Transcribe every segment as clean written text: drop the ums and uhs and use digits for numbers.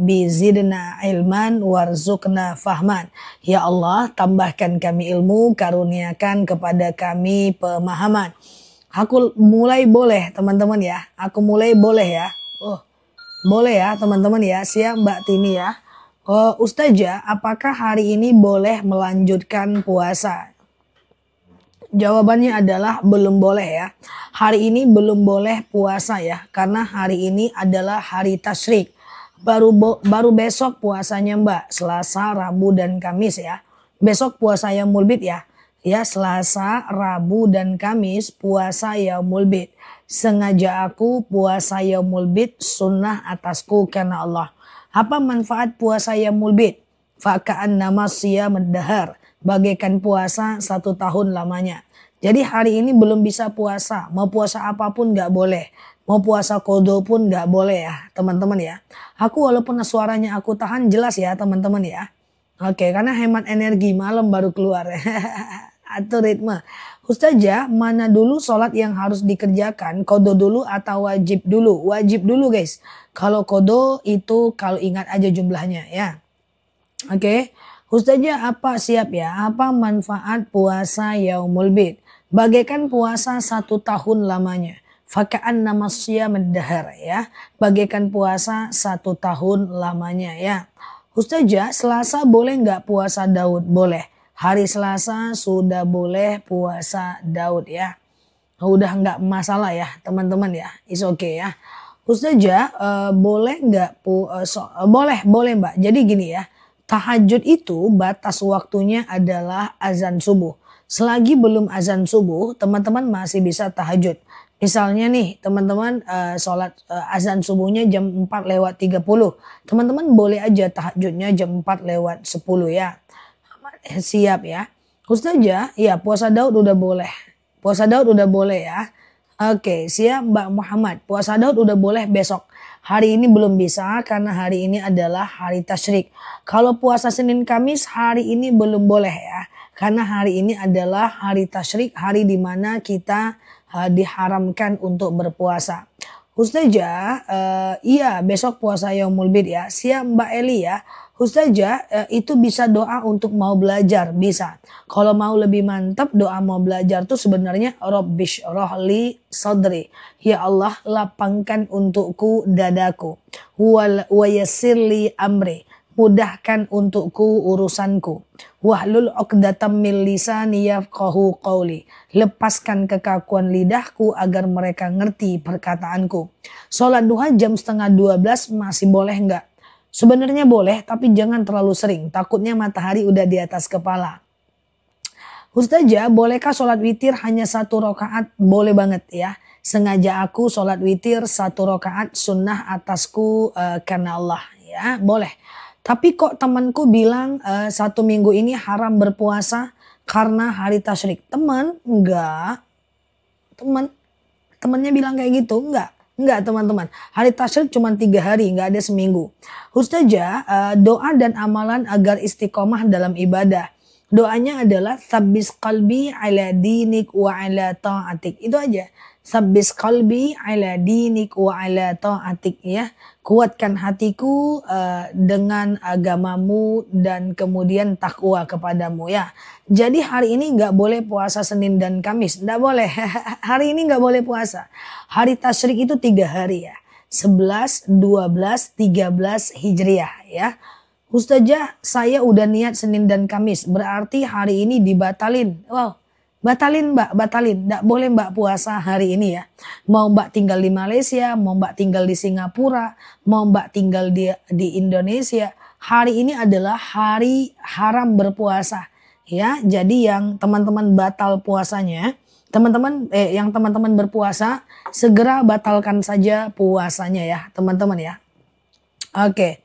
Rabbi zidna ilman warzuqna fahman. Ya Allah, tambahkan kami ilmu, karuniakan kepada kami pemahaman. Aku mulai boleh teman-teman ya. Aku mulai boleh ya. Oh, boleh ya teman-teman ya. Siap Mbak Tini ya. Oh, Ustazah, apakah hari ini boleh melanjutkan puasa? Jawabannya adalah belum boleh ya. Hari ini belum boleh puasa ya. Karena hari ini adalah hari tasyrik. Baru besok puasanya Mbak. Selasa, Rabu, dan Kamis ya. Besok puasa Yaumul Bid ya. Ya, Selasa, Rabu, dan Kamis puasa Yaumul Bid. Sengaja aku puasa Yaumul Bid sunnah atasku karena Allah. Apa manfaat puasa Yaumul Bid? Faka'an nama siyamad dahar. Bagaikan puasa 1 tahun lamanya. Jadi hari ini belum bisa puasa. Mau puasa apapun gak boleh. Mau puasa kodo pun gak boleh ya teman-teman ya. Aku walaupun suaranya aku tahan jelas ya teman-teman ya. Oke, karena hemat energi malam baru keluar. Atur ritme. Ustazah, mana dulu sholat yang harus dikerjakan? Kodo dulu atau wajib dulu? Wajib dulu guys. Kalau kodo itu kalau ingat aja jumlahnya ya. Oke. Ustazah, apa siap ya? Apa manfaat puasa Yaumul Bid? Bagaikan puasa 1 tahun lamanya. Faka'an nama siyamad dahar ya. Bagaikan puasa 1 tahun lamanya ya. Ustazah, Selasa boleh nggak puasa Daud? Boleh. Hari Selasa sudah boleh puasa Daud ya. Udah nggak masalah ya teman-teman ya. It's okay ya. Ustazah, boleh nggak boleh Mbak. Jadi gini ya. Tahajud itu batas waktunya adalah azan subuh. Selagi belum azan subuh, teman-teman masih bisa tahajud. Misalnya nih, teman-teman sholat azan subuhnya jam 4:30. Teman-teman boleh aja tahajudnya jam 4:10 ya. Siap ya. Ustazah, ya puasa Daud udah boleh. Puasa Daud udah boleh ya. Oke, siap Mbak Muhammad. Puasa Daud udah boleh besok. Hari ini belum bisa karena hari ini adalah hari tasyrik. Kalau puasa Senin Kamis hari ini belum boleh ya. Karena hari ini adalah hari tasyrik, hari dimana kita diharamkan untuk berpuasa. Ustazah, iya besok puasa Yaumul Bid ya. Siap Mbak Eli ya. Ustazah, itu bisa doa untuk mau belajar, bisa. Kalau mau lebih mantap doa mau belajar tuh sebenarnya Rabbish rohli sadri. Ya Allah lapangkan untukku dadaku. Wa yassirli amri. Mudahkan untukku urusanku. Wahlul 'uqdatam min lisani yafqahu qawli. Lepaskan kekakuan lidahku agar mereka ngerti perkataanku. Sholat duha jam 11:30 masih boleh enggak? Sebenarnya boleh, tapi jangan terlalu sering. Takutnya matahari udah di atas kepala. Ustazah, bolehkah sholat witir hanya 1 rakaat? Boleh banget ya. Sengaja aku sholat witir 1 rakaat sunnah atasku karena Allah ya. Boleh. Tapi kok temanku bilang 1 minggu ini haram berpuasa karena hari tasyrik. Enggak. Temannya bilang kayak gitu, enggak. Enggak teman-teman, hari tasyrik cuma 3 hari, enggak ada seminggu. Ustazah, doa dan amalan agar istiqomah dalam ibadah. Doanya adalah sabbis qalbi ala dinik wa ala ta'atik. Itu aja. Sabbis qalbi ala dinik wa ala ta'atik ya. Kuatkan hatiku dengan agamamu dan kemudian takwa kepadamu ya. Jadi hari ini nggak boleh puasa Senin dan Kamis. Nggak boleh. Hari ini nggak boleh puasa. Hari tasyrik itu 3 hari ya. 11, 12, 13 Hijriah ya. Ustazah, saya udah niat Senin dan Kamis. Berarti hari ini dibatalin. Wow. Batalin Mbak, batalin. Nggak boleh Mbak puasa hari ini ya. Mau Mbak tinggal di Malaysia, mau Mbak tinggal di Singapura, mau Mbak tinggal di Indonesia. Hari ini adalah hari haram berpuasa. Ya, jadi yang teman-teman batal puasanya, yang teman-teman berpuasa, segera batalkan saja puasanya ya, teman-teman ya. Oke.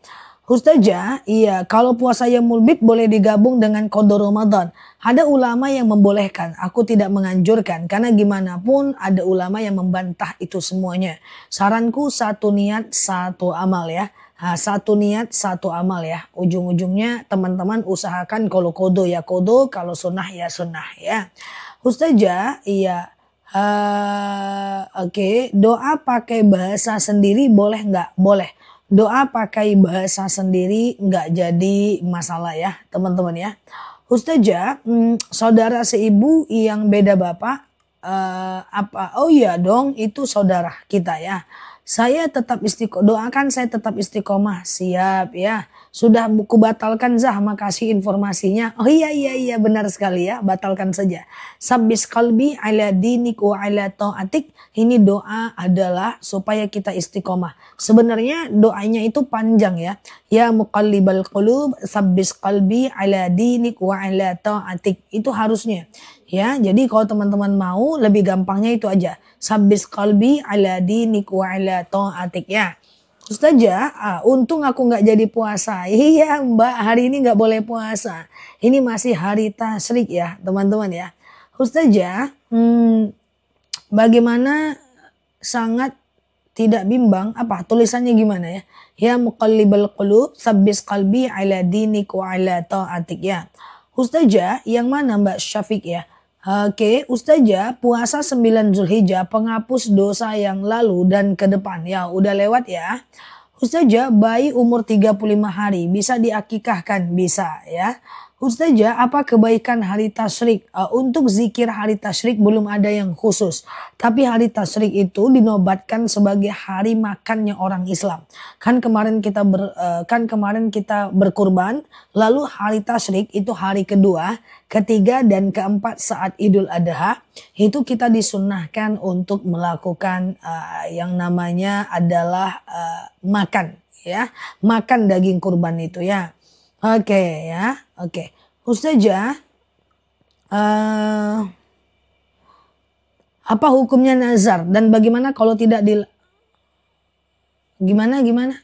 Ustazah, iya kalau puasa Yaumul Bid boleh digabung dengan qada Ramadan. Ada ulama yang membolehkan, aku tidak menganjurkan karena gimana pun ada ulama yang membantah itu semuanya. Saranku 1 niat 1 amal ya. Nah, 1 niat 1 amal ya. Ujung-ujungnya teman-teman usahakan kalau kodo ya kodo, kalau sunnah ya sunnah ya. Ustazah, iya. Oke, doa pakai bahasa sendiri boleh nggak? Boleh. doa pakai bahasa sendiri nggak jadi masalah ya teman-teman ya. Ustazah, saudara seibu yang beda bapak, apa? Oh iya dong, itu saudara kita ya. Saya tetap doakan saya tetap istiqomah, siap ya. Sudah buku batalkan Zah, makasih informasinya. Oh iya benar sekali ya, batalkan saja. Sabbis qalbi ala dinik wa ala ta'atik. Ini doa adalah supaya kita istiqomah. Sebenarnya doanya itu panjang ya. Ya muqallibal qulub, sabbis qalbi ala dinik wa ala ta'atik. Itu harusnya. Ya, jadi kalau teman-teman mau lebih gampangnya itu aja. Sabbis qalbi ala dinik wa ala ta'atik ya. Ustazah, untung aku nggak jadi puasa. Iya Mbak, hari ini nggak boleh puasa. Ini masih hari tasyrik ya teman-teman ya. Ustazah, bagaimana sangat tidak bimbang, apa tulisannya gimana ya? Ya muqallibal qulub, sabbis qalbi ala dinik wa ala ta'atik ya. Ustazah, yang mana Mbak Syafiq ya? Oke, Ustazah, puasa 9 Zulhijjah penghapus dosa yang lalu dan ke depan. Ya, udah lewat ya. Ustazah, bayi umur 35 hari bisa diakikahkan? Bisa ya. Ustazah, apa kebaikan hari tasyrik? Untuk zikir hari tasyrik belum ada yang khusus. Tapi hari tasyrik itu dinobatkan sebagai hari makannya orang Islam. Kan kemarin kita berkurban, lalu hari tasyrik itu hari kedua, ketiga dan keempat saat Idul Adha. Itu kita disunnahkan untuk melakukan yang namanya adalah makan ya. Makan daging kurban itu ya. Oke ya, oke. Ustazah, apa hukumnya nazar dan bagaimana kalau tidak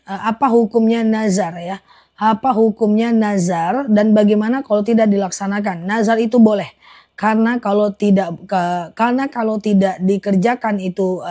apa hukumnya nazar ya? Apa hukumnya nazar dan bagaimana kalau tidak dilaksanakan? Nazar itu boleh. Karena kalau tidak dikerjakan itu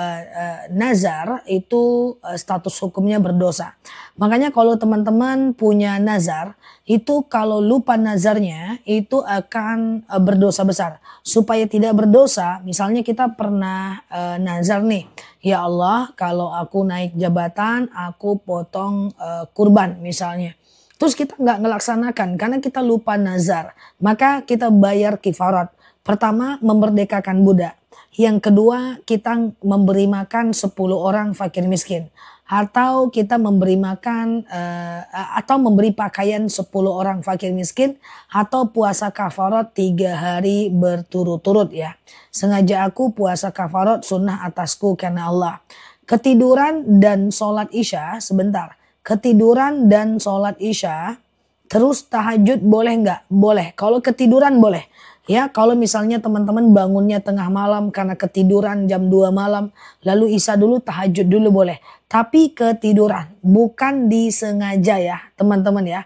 nazar itu status hukumnya berdosa. Makanya kalau teman-teman punya nazar itu kalau lupa nazarnya itu akan berdosa besar. Supaya tidak berdosa, misalnya kita pernah nazar nih, ya Allah kalau aku naik jabatan aku potong kurban misalnya. Terus kita nggak ngelaksanakan karena kita lupa nazar. Maka kita bayar kifarat. Pertama, memerdekakan budak. Yang kedua, kita memberi makan 10 orang fakir miskin. Atau kita memberi makan atau memberi pakaian 10 orang fakir miskin. Atau puasa kafarat 3 hari berturut-turut ya. Sengaja aku puasa kafarat sunnah atasku karena Allah. Ketiduran dan sholat isya sebentar. Ketiduran dan sholat isya terus tahajud boleh nggak? Boleh. Kalau ketiduran boleh. Ya, kalau misalnya teman-teman bangunnya tengah malam karena ketiduran jam 2 malam, lalu isya dulu, tahajud dulu boleh. Tapi ketiduran, bukan disengaja ya teman-teman ya.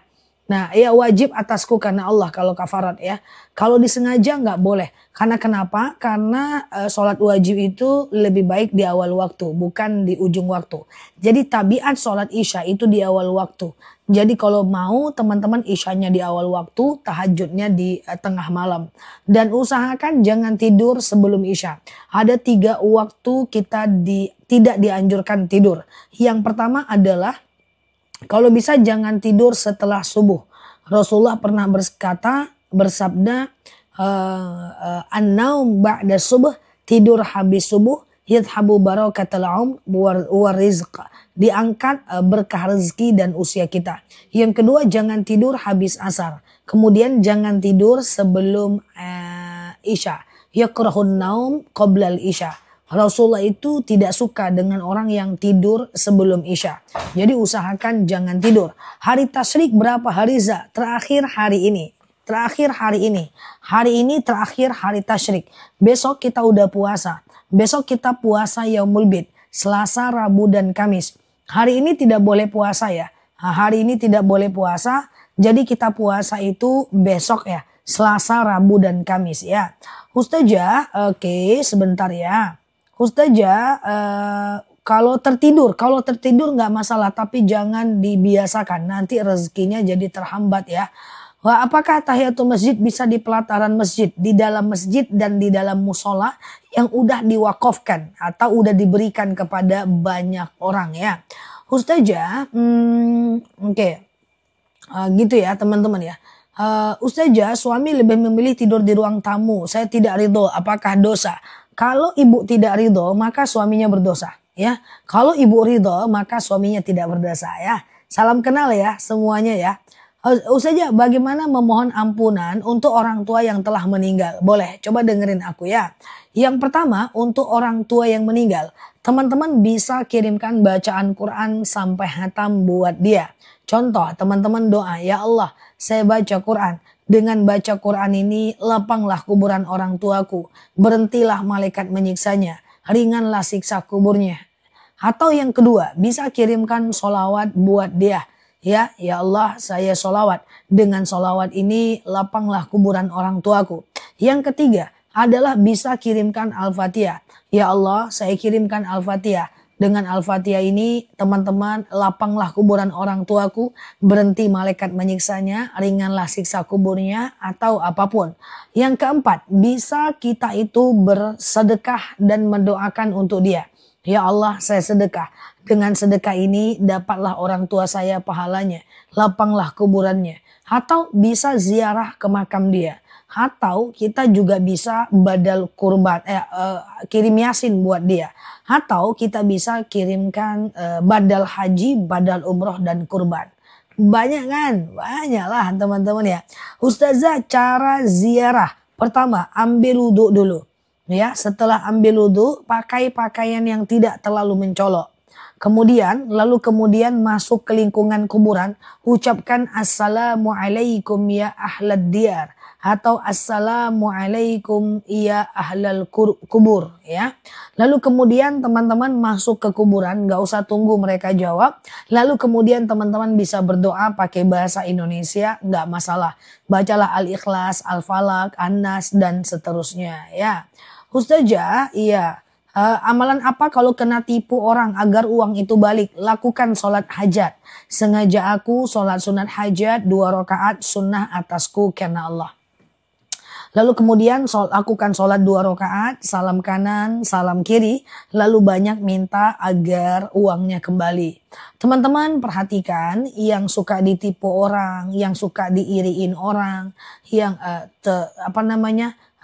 Nah, ya wajib atasku karena Allah kalau kafarat ya. Kalau disengaja nggak boleh. Karena kenapa? Karena sholat wajib itu lebih baik di awal waktu, bukan di ujung waktu. Jadi tabiat sholat isya itu di awal waktu. Jadi kalau mau teman-teman isyanya di awal waktu, tahajudnya di tengah malam. Dan usahakan jangan tidur sebelum isya. Ada 3 waktu kita tidak dianjurkan tidur. Yang pertama adalah kalau bisa jangan tidur setelah subuh. Rasulullah pernah bersabda, an-naum ba'da subuh, tidur habis subuh, yadhabu barakatul wa rizq, diangkat berkah rezeki dan usia kita. Yang kedua, jangan tidur habis asar. Kemudian jangan tidur sebelum isya. Yakrahun naum qoblal isya. Rasulullah itu tidak suka dengan orang yang tidur sebelum isya. Jadi usahakan jangan tidur. Hari tasyrik berapa hari Za? Terakhir hari ini. Hari ini terakhir hari tasyrik. Besok kita udah puasa. Besok kita puasa Yaumul Bid. Selasa, Rabu, dan Kamis. Hari ini tidak boleh puasa ya. Hari ini tidak boleh puasa. Jadi kita puasa itu besok ya. Selasa, Rabu, dan Kamis ya. Ustazah, oke sebentar ya. Ustazah, kalau tertidur nggak masalah, tapi jangan dibiasakan, nanti rezekinya jadi terhambat ya. Wah, apakah tahiyatul masjid bisa di pelataran masjid, di dalam masjid dan di dalam musola yang udah diwakafkan atau udah diberikan kepada banyak orang ya? Ustazah, oke. Gitu ya teman-teman ya. Ustazah, suami lebih memilih tidur di ruang tamu. Saya tidak ridho. Apakah dosa? Kalau ibu tidak ridho, maka suaminya berdosa. Ya, kalau ibu ridho, maka suaminya tidak berdosa. Ya, salam kenal ya semuanya ya. Ustazah, bagaimana memohon ampunan untuk orang tua yang telah meninggal? Boleh, coba dengerin aku ya. Yang pertama, untuk orang tua yang meninggal, teman-teman bisa kirimkan bacaan Quran sampai hatam buat dia. Contoh, teman-teman doa, ya Allah, saya baca Quran. Dengan baca Quran ini, lapanglah kuburan orang tuaku. Berhentilah malaikat menyiksanya. Ringanlah siksa kuburnya. Atau yang kedua, bisa kirimkan solawat buat dia. Ya Allah, saya solawat. Dengan solawat ini, lapanglah kuburan orang tuaku. Yang ketiga, adalah bisa kirimkan Al-Fatihah. Ya Allah, saya kirimkan Al-Fatihah. Dengan Al-Fatihah ini, teman-teman, lapanglah kuburan orang tuaku, berhenti malaikat menyiksanya, ringanlah siksa kuburnya, atau apapun. Yang keempat, bisa kita itu bersedekah dan mendoakan untuk dia. Ya Allah, saya sedekah. Dengan sedekah ini, dapatlah orang tua saya pahalanya, lapanglah kuburannya. Atau bisa ziarah ke makam dia. Atau kita juga bisa badal kurban, kirim yasin buat dia. Atau kita bisa kirimkan badal haji, badal umroh dan kurban. Banyak kan? Banyak lah teman-teman ya. Ustazah, cara ziarah. Pertama, ambil wudhu dulu. Ya, setelah ambil wudhu, pakai pakaian yang tidak terlalu mencolok. Kemudian masuk ke lingkungan kuburan, ucapkan assalamualaikum ya ahlad diyar atau assalamualaikum ya ahlal kubur ya. Lalu kemudian teman-teman masuk ke kuburan, nggak usah tunggu mereka jawab. Lalu kemudian teman-teman bisa berdoa pakai bahasa Indonesia, nggak masalah. Bacalah Al-Ikhlas, Al-Falaq, An-Nas dan seterusnya ya. Ustazah, iya. Amalan apa kalau kena tipu orang agar uang itu balik? Lakukan sholat hajat. Sengaja aku sholat sunat hajat 2 rakaat sunnah atasku karena Allah. Lalu kemudian lakukan sholat 2 rakaat, salam kanan, salam kiri. Lalu banyak minta agar uangnya kembali. Teman-teman perhatikan, yang suka ditipu orang, yang suka diiriin orang, yang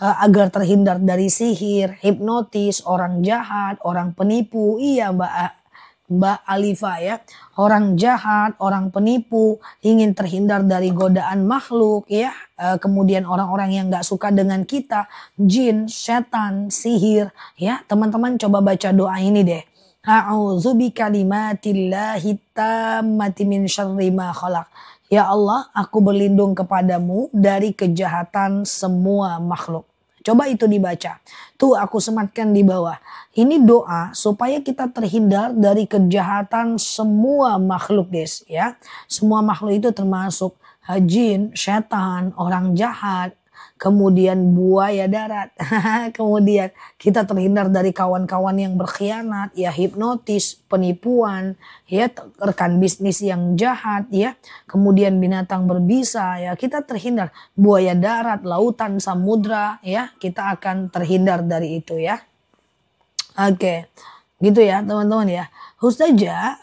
agar terhindar dari sihir, hipnotis, orang jahat, orang penipu. Iya Mbak Alifa ya. Orang jahat, orang penipu, ingin terhindar dari godaan makhluk ya. Kemudian orang-orang yang gak suka dengan kita, jin, setan, sihir ya. Teman-teman coba baca doa ini deh. A'udzu bikalimatillahi tammati min syarri ma khalaq. Ya Allah, aku berlindung kepadamu dari kejahatan semua makhluk. Coba itu dibaca. Tuh aku sematkan di bawah. Ini doa supaya kita terhindar dari kejahatan semua makhluk guys ya. Semua makhluk itu termasuk jin, setan, orang jahat, kemudian buaya darat. Kemudian kita terhindar dari kawan-kawan yang berkhianat, ya hipnotis, penipuan, ya rekan bisnis yang jahat, ya. Kemudian binatang berbisa, ya kita terhindar. Buaya darat, lautan, samudra, ya kita akan terhindar dari itu ya. Oke, gitu ya teman-teman ya. Ustazah,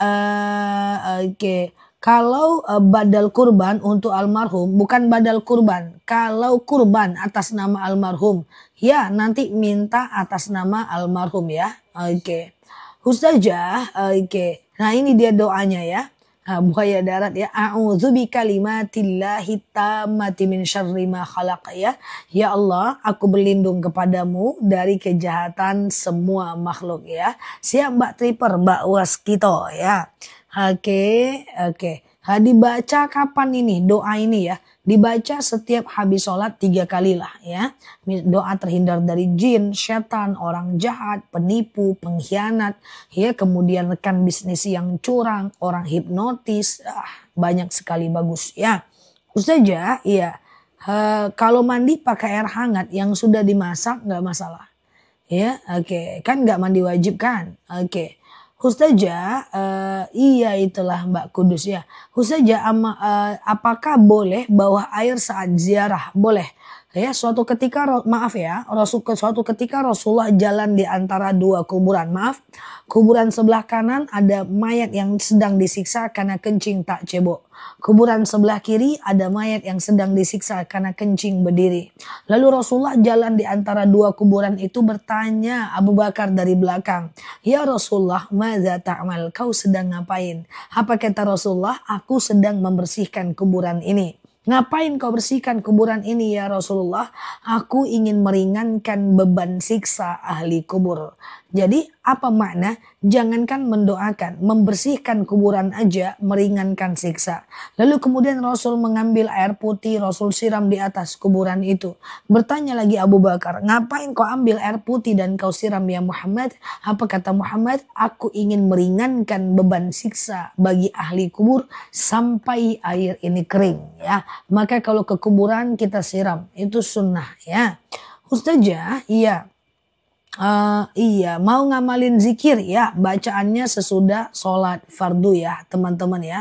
oke. Kalau badal kurban untuk almarhum, bukan badal kurban. Kalau kurban atas nama almarhum, ya nanti minta atas nama almarhum ya. Oke. Ustazah, oke. Nah ini dia doanya ya. Buaya darat ya. A'udzu bikalimatillahi tammati min syarri ma khalaq ya. Ya Allah, aku berlindung kepadamu dari kejahatan semua makhluk ya. Siap Mbak Tripper, Mbak Waskito ya. Oke. Dibaca kapan ini doa ini ya? Dibaca setiap habis sholat 3 kali lah ya. Doa terhindar dari jin, setan, orang jahat, penipu, pengkhianat, ya kemudian rekan bisnis yang curang, orang hipnotis, banyak sekali bagus ya. Ustazah, ya kalau mandi pakai air hangat yang sudah dimasak nggak masalah. Ya, oke. Kan nggak mandi wajib kan? Oke. Ustazah, iya itulah Mbak Kudus ya. Ustazah, apakah boleh bawa air saat ziarah? Boleh. Ya, suatu ketika maaf ya, suatu ketika Rasulullah jalan di antara dua kuburan. Maaf, kuburan sebelah kanan ada mayat yang sedang disiksa karena kencing tak cebok. Kuburan sebelah kiri ada mayat yang sedang disiksa karena kencing berdiri. Lalu Rasulullah jalan di antara dua kuburan itu bertanya Abu Bakar dari belakang. Ya Rasulullah, madza ta'mal? Kau sedang ngapain? Apa kata Rasulullah? Aku sedang membersihkan kuburan ini. Ngapain kau bersihkan kuburan ini ya Rasulullah? Aku ingin meringankan beban siksa ahli kubur. Jadi apa makna? Jangankan mendoakan, membersihkan kuburan aja meringankan siksa. Lalu kemudian Rasul mengambil air putih, Rasul siram di atas kuburan itu. Bertanya lagi Abu Bakar, ngapain kau ambil air putih dan kau siram ya Muhammad? Apa kata Muhammad? Aku ingin meringankan beban siksa bagi ahli kubur sampai air ini kering ya. Maka kalau ke kuburan kita siram, itu sunnah ya. Ustazah, iya. Iya, mau ngamalin zikir ya, bacaannya sesudah sholat fardu ya teman-teman ya.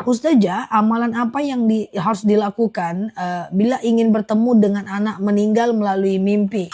Ustazah, amalan apa yang harus dilakukan bila ingin bertemu dengan anak meninggal melalui mimpi?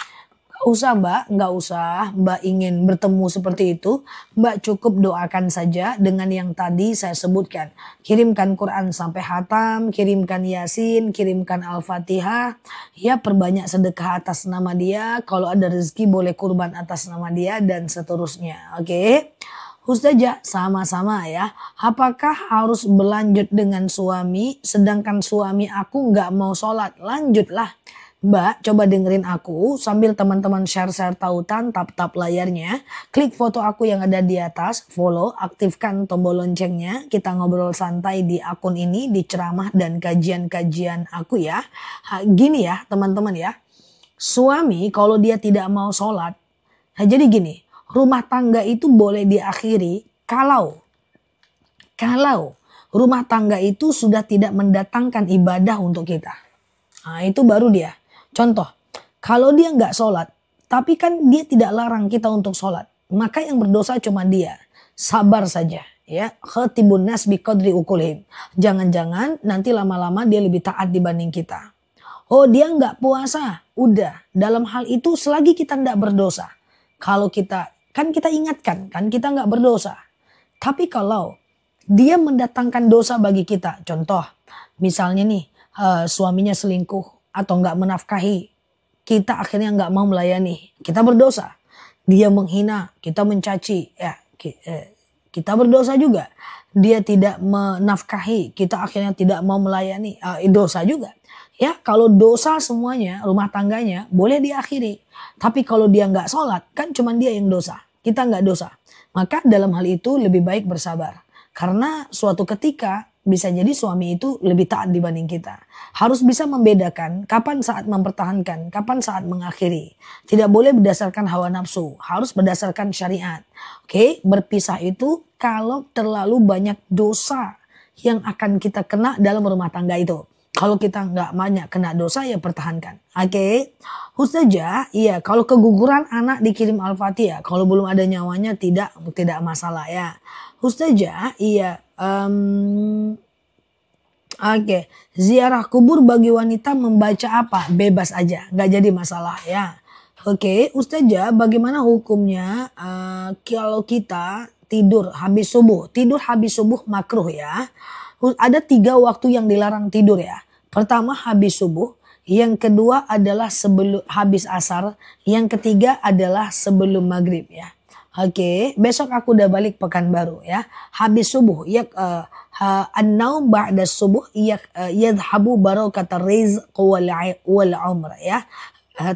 Gak usah Mbak, nggak usah Mbak ingin bertemu seperti itu. Mbak cukup doakan saja dengan yang tadi saya sebutkan. Kirimkan Quran sampai hatam, kirimkan Yasin, kirimkan Al-Fatihah. Ya, perbanyak sedekah atas nama dia. Kalau ada rezeki boleh kurban atas nama dia dan seterusnya. Oke. Ustazah, sama-sama ya. Apakah harus berlanjut dengan suami sedangkan suami aku nggak mau sholat? Lanjutlah. Mbak, coba dengerin aku sambil teman-teman share-share tautan, tap-tap layarnya. Klik foto aku yang ada di atas, follow, aktifkan tombol loncengnya. Kita ngobrol santai di akun ini, di ceramah dan kajian-kajian aku ya. Gini ya teman-teman ya. Suami kalau dia tidak mau sholat, jadi gini, rumah tangga itu boleh diakhiri kalau rumah tangga itu sudah tidak mendatangkan ibadah untuk kita. Nah itu baru dia. Contoh, kalau dia nggak sholat, tapi kan dia tidak larang kita untuk sholat. Maka yang berdosa cuma dia. Sabar saja. Ya, khatibun nas biqadri ukulihim. Jangan-jangan nanti lama-lama dia lebih taat dibanding kita. Oh dia nggak puasa. Udah, dalam hal itu selagi kita nggak berdosa. Kalau kita ingatkan, kan kita nggak berdosa. Tapi kalau dia mendatangkan dosa bagi kita. Contoh, misalnya nih suaminya selingkuh atau nggak menafkahi, kita akhirnya nggak mau melayani, kita berdosa. Dia menghina, kita mencaci, ya kita berdosa juga. Dia tidak menafkahi, kita akhirnya tidak mau melayani, dosa juga. Ya kalau dosa semuanya, rumah tangganya boleh diakhiri. Tapi kalau dia nggak sholat, kan cuma dia yang dosa, kita nggak dosa. Maka dalam hal itu lebih baik bersabar. Karena suatu ketika bisa jadi suami itu lebih taat dibanding kita. Harus bisa membedakan kapan saat mempertahankan, kapan saat mengakhiri. Tidak boleh berdasarkan hawa nafsu, harus berdasarkan syariat. Oke, berpisah itu kalau terlalu banyak dosa yang akan kita kena dalam rumah tangga itu. Kalau kita nggak banyak kena dosa ya pertahankan. Oke, Ustazah, iya kalau keguguran anak dikirim Al-Fatihah. Kalau belum ada nyawanya tidak masalah ya. Ustazah, iya. Oke, ziarah kubur bagi wanita membaca apa? Bebas aja, nggak jadi masalah ya. Oke, Ustazah, bagaimana hukumnya kalau kita tidur habis subuh? Tidur habis subuh makruh ya. Ada 3 waktu yang dilarang tidur ya. Pertama habis subuh, yang kedua adalah sebelum habis asar, yang ketiga adalah sebelum maghrib ya. Oke, besok aku udah balik Pekanbaru ya. Habis subuh ya an-naum ba'da subuh yadhhabu barakatar rizq wal umr ya.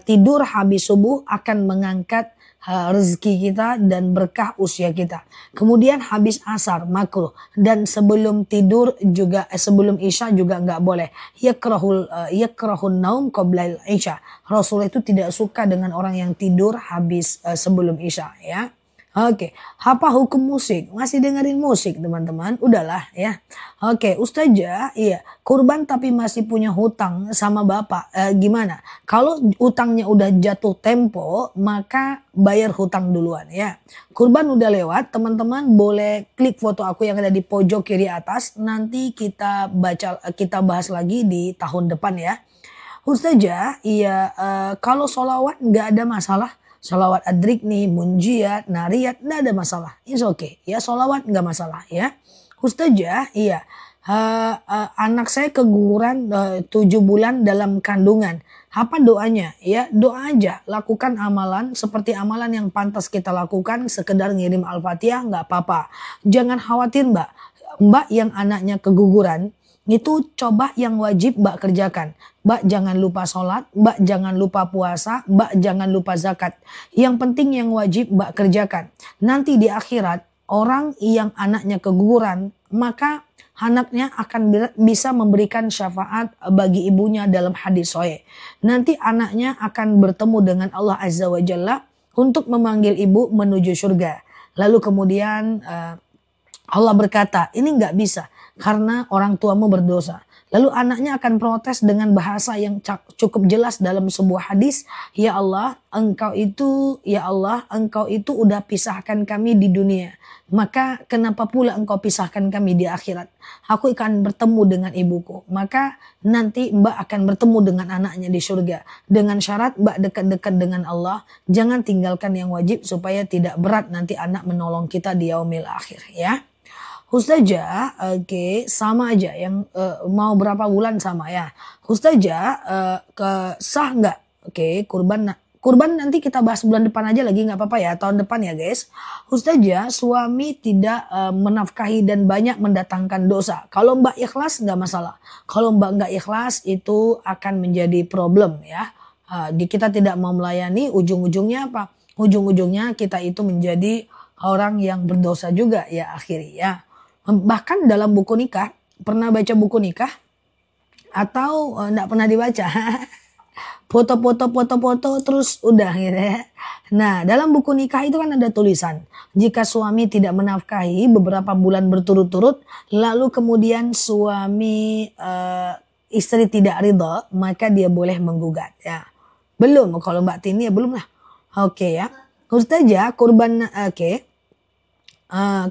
Tidur habis subuh akan mengangkat rezeki kita dan berkah usia kita. Kemudian habis asar makruh dan sebelum tidur juga sebelum isya juga nggak boleh. Yakrahun naum qabla isya. Rasul itu tidak suka dengan orang yang tidur habis sebelum isya ya. Oke, apa hukum musik? Masih dengerin musik teman-teman? Udahlah ya. Oke, Ustazah, iya, kurban tapi masih punya hutang sama bapak. Gimana? Kalau utangnya udah jatuh tempo, maka bayar hutang duluan ya. Kurban udah lewat, teman-teman boleh klik foto aku yang ada di pojok kiri atas. Nanti kita bahas lagi di tahun depan ya. Ustazah, iya, kalau solawat nggak ada masalah. Solawat adrik nih, munjiat, nariyat, nggak ada masalah. It's okay. Ya, solawat nggak masalah ya. Ustazah, iya, anak saya keguguran 7 bulan dalam kandungan. Apa doanya? Ya, doa aja. Lakukan amalan seperti amalan yang pantas kita lakukan. Sekedar ngirim Al-Fatihah nggak apa-apa. Jangan khawatir Mbak. Mbak yang anaknya keguguran, itu coba yang wajib Mbak kerjakan. Mbak jangan lupa sholat, Mbak jangan lupa puasa, Mbak jangan lupa zakat. Yang penting yang wajib Mbak kerjakan. Nanti di akhirat orang yang anaknya keguguran, maka anaknya akan bisa memberikan syafaat bagi ibunya dalam hadis sahih. Nanti anaknya akan bertemu dengan Allah Azza wa Jalla untuk memanggil ibu menuju surga. Lalu kemudian Allah berkata, ini nggak bisa karena orang tuamu berdosa. Lalu anaknya akan protes dengan bahasa yang cukup jelas dalam sebuah hadis. Ya Allah, engkau itu udah pisahkan kami di dunia. Maka kenapa pula engkau pisahkan kami di akhirat? Aku akan bertemu dengan ibuku. Maka nanti Mbak akan bertemu dengan anaknya di surga. Dengan syarat Mbak dekat-dekat dengan Allah. Jangan tinggalkan yang wajib supaya tidak berat nanti anak menolong kita di yaumil akhir ya. Ustazah, oke, sama aja yang mau berapa bulan sama ya. Ustazah, sah nggak? Oke, kurban nanti kita bahas bulan depan aja lagi nggak apa-apa ya, tahun depan ya guys. Ustazah, suami tidak menafkahi dan banyak mendatangkan dosa. Kalau Mbak ikhlas nggak masalah. Kalau Mbak nggak ikhlas itu akan menjadi problem ya. Kita tidak mau melayani, ujung-ujungnya apa? Ujung-ujungnya kita itu menjadi orang yang berdosa juga ya akhirnya ya. Bahkan dalam buku nikah, pernah baca buku nikah atau enggak pernah dibaca? Foto-foto terus udah gitu ya. Nah, dalam buku nikah itu kan ada tulisan, jika suami tidak menafkahi beberapa bulan berturut-turut, lalu kemudian suami istri tidak ridho, maka dia boleh menggugat ya. Belum, kalau Mbak Tini ya belum lah. Oke ya. Ustazah, kurban oke.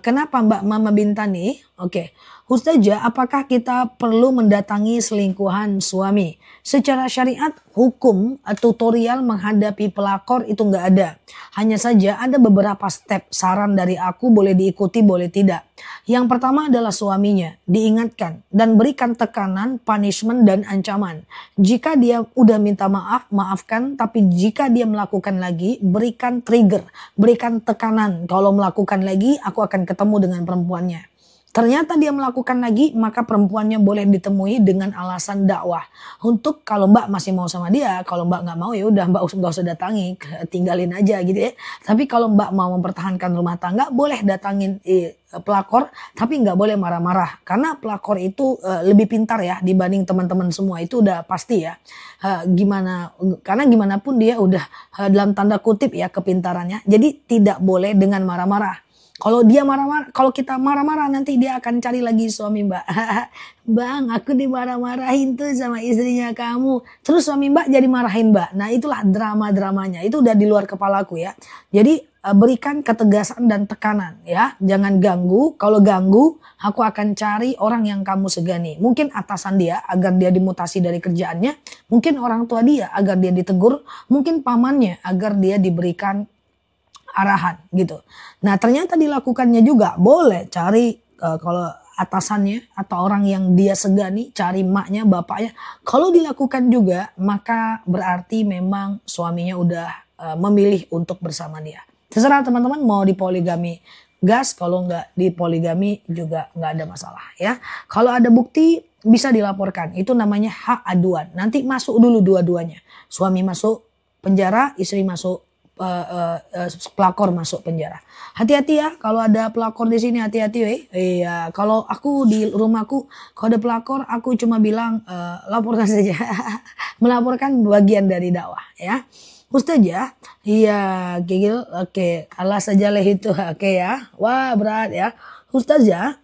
Kenapa Mbak Mama Bintani? Oke. Ustazah, apakah kita perlu mendatangi selingkuhan suami? Secara syariat, hukum tutorial menghadapi pelakor itu nggak ada. Hanya saja ada beberapa step saran dari aku, boleh diikuti, boleh tidak. Yang pertama adalah suaminya, diingatkan dan berikan tekanan, punishment dan ancaman. Jika dia udah minta maaf, maafkan. Tapi jika dia melakukan lagi, berikan trigger, berikan tekanan. Kalau melakukan lagi, aku akan ketemu dengan perempuannya. Ternyata dia melakukan lagi, maka perempuannya boleh ditemui dengan alasan dakwah. Untuk kalau Mbak masih mau sama dia, kalau Mbak nggak mau ya udah Mbak nggak usah datangi, tinggalin aja gitu ya. Tapi kalau Mbak mau mempertahankan rumah tangga, boleh datangin pelakor, tapi nggak boleh marah-marah. Karena pelakor itu lebih pintar ya dibanding teman-teman semua, itu udah pasti ya. Karena gimana pun dia udah dalam tanda kutip ya kepintarannya. Jadi tidak boleh dengan marah-marah. Kalau dia marah-marah, kalau kita marah-marah nanti dia akan cari lagi suami Mbak. Bang, aku dimarah-marahin tuh sama istrinya kamu. Terus suami Mbak jadi marahin Mbak. Nah itulah drama-dramanya. Itu udah di luar kepalaku ya. Jadi berikan ketegasan dan tekanan ya. Jangan ganggu. Kalau ganggu, aku akan cari orang yang kamu segani. Mungkin atasan dia agar dia dimutasi dari kerjaannya. Mungkin orang tua dia agar dia ditegur. Mungkin pamannya agar dia diberikan arahan gitu. Nah ternyata dilakukannya juga, boleh cari kalau atasannya atau orang yang dia segani, cari maknya, bapaknya. Kalau dilakukan juga, maka berarti memang suaminya udah memilih untuk bersama dia. Terserah teman-teman mau dipoligami gas, kalau nggak dipoligami juga nggak ada masalah ya. Kalau ada bukti bisa dilaporkan, itu namanya hak aduan. Nanti masuk dulu dua-duanya, suami masuk penjara, istri masuk pelakor masuk penjara. Hati-hati ya kalau ada pelakor di sini, hati-hati Iya, kalau aku di rumahku kalau ada pelakor aku cuma bilang laporkan saja. Melaporkan bagian dari dakwah ya. Ustazah, iya, gigil, oke, Allah saja lah itu, oke ya. Wah berat ya. Ustazah,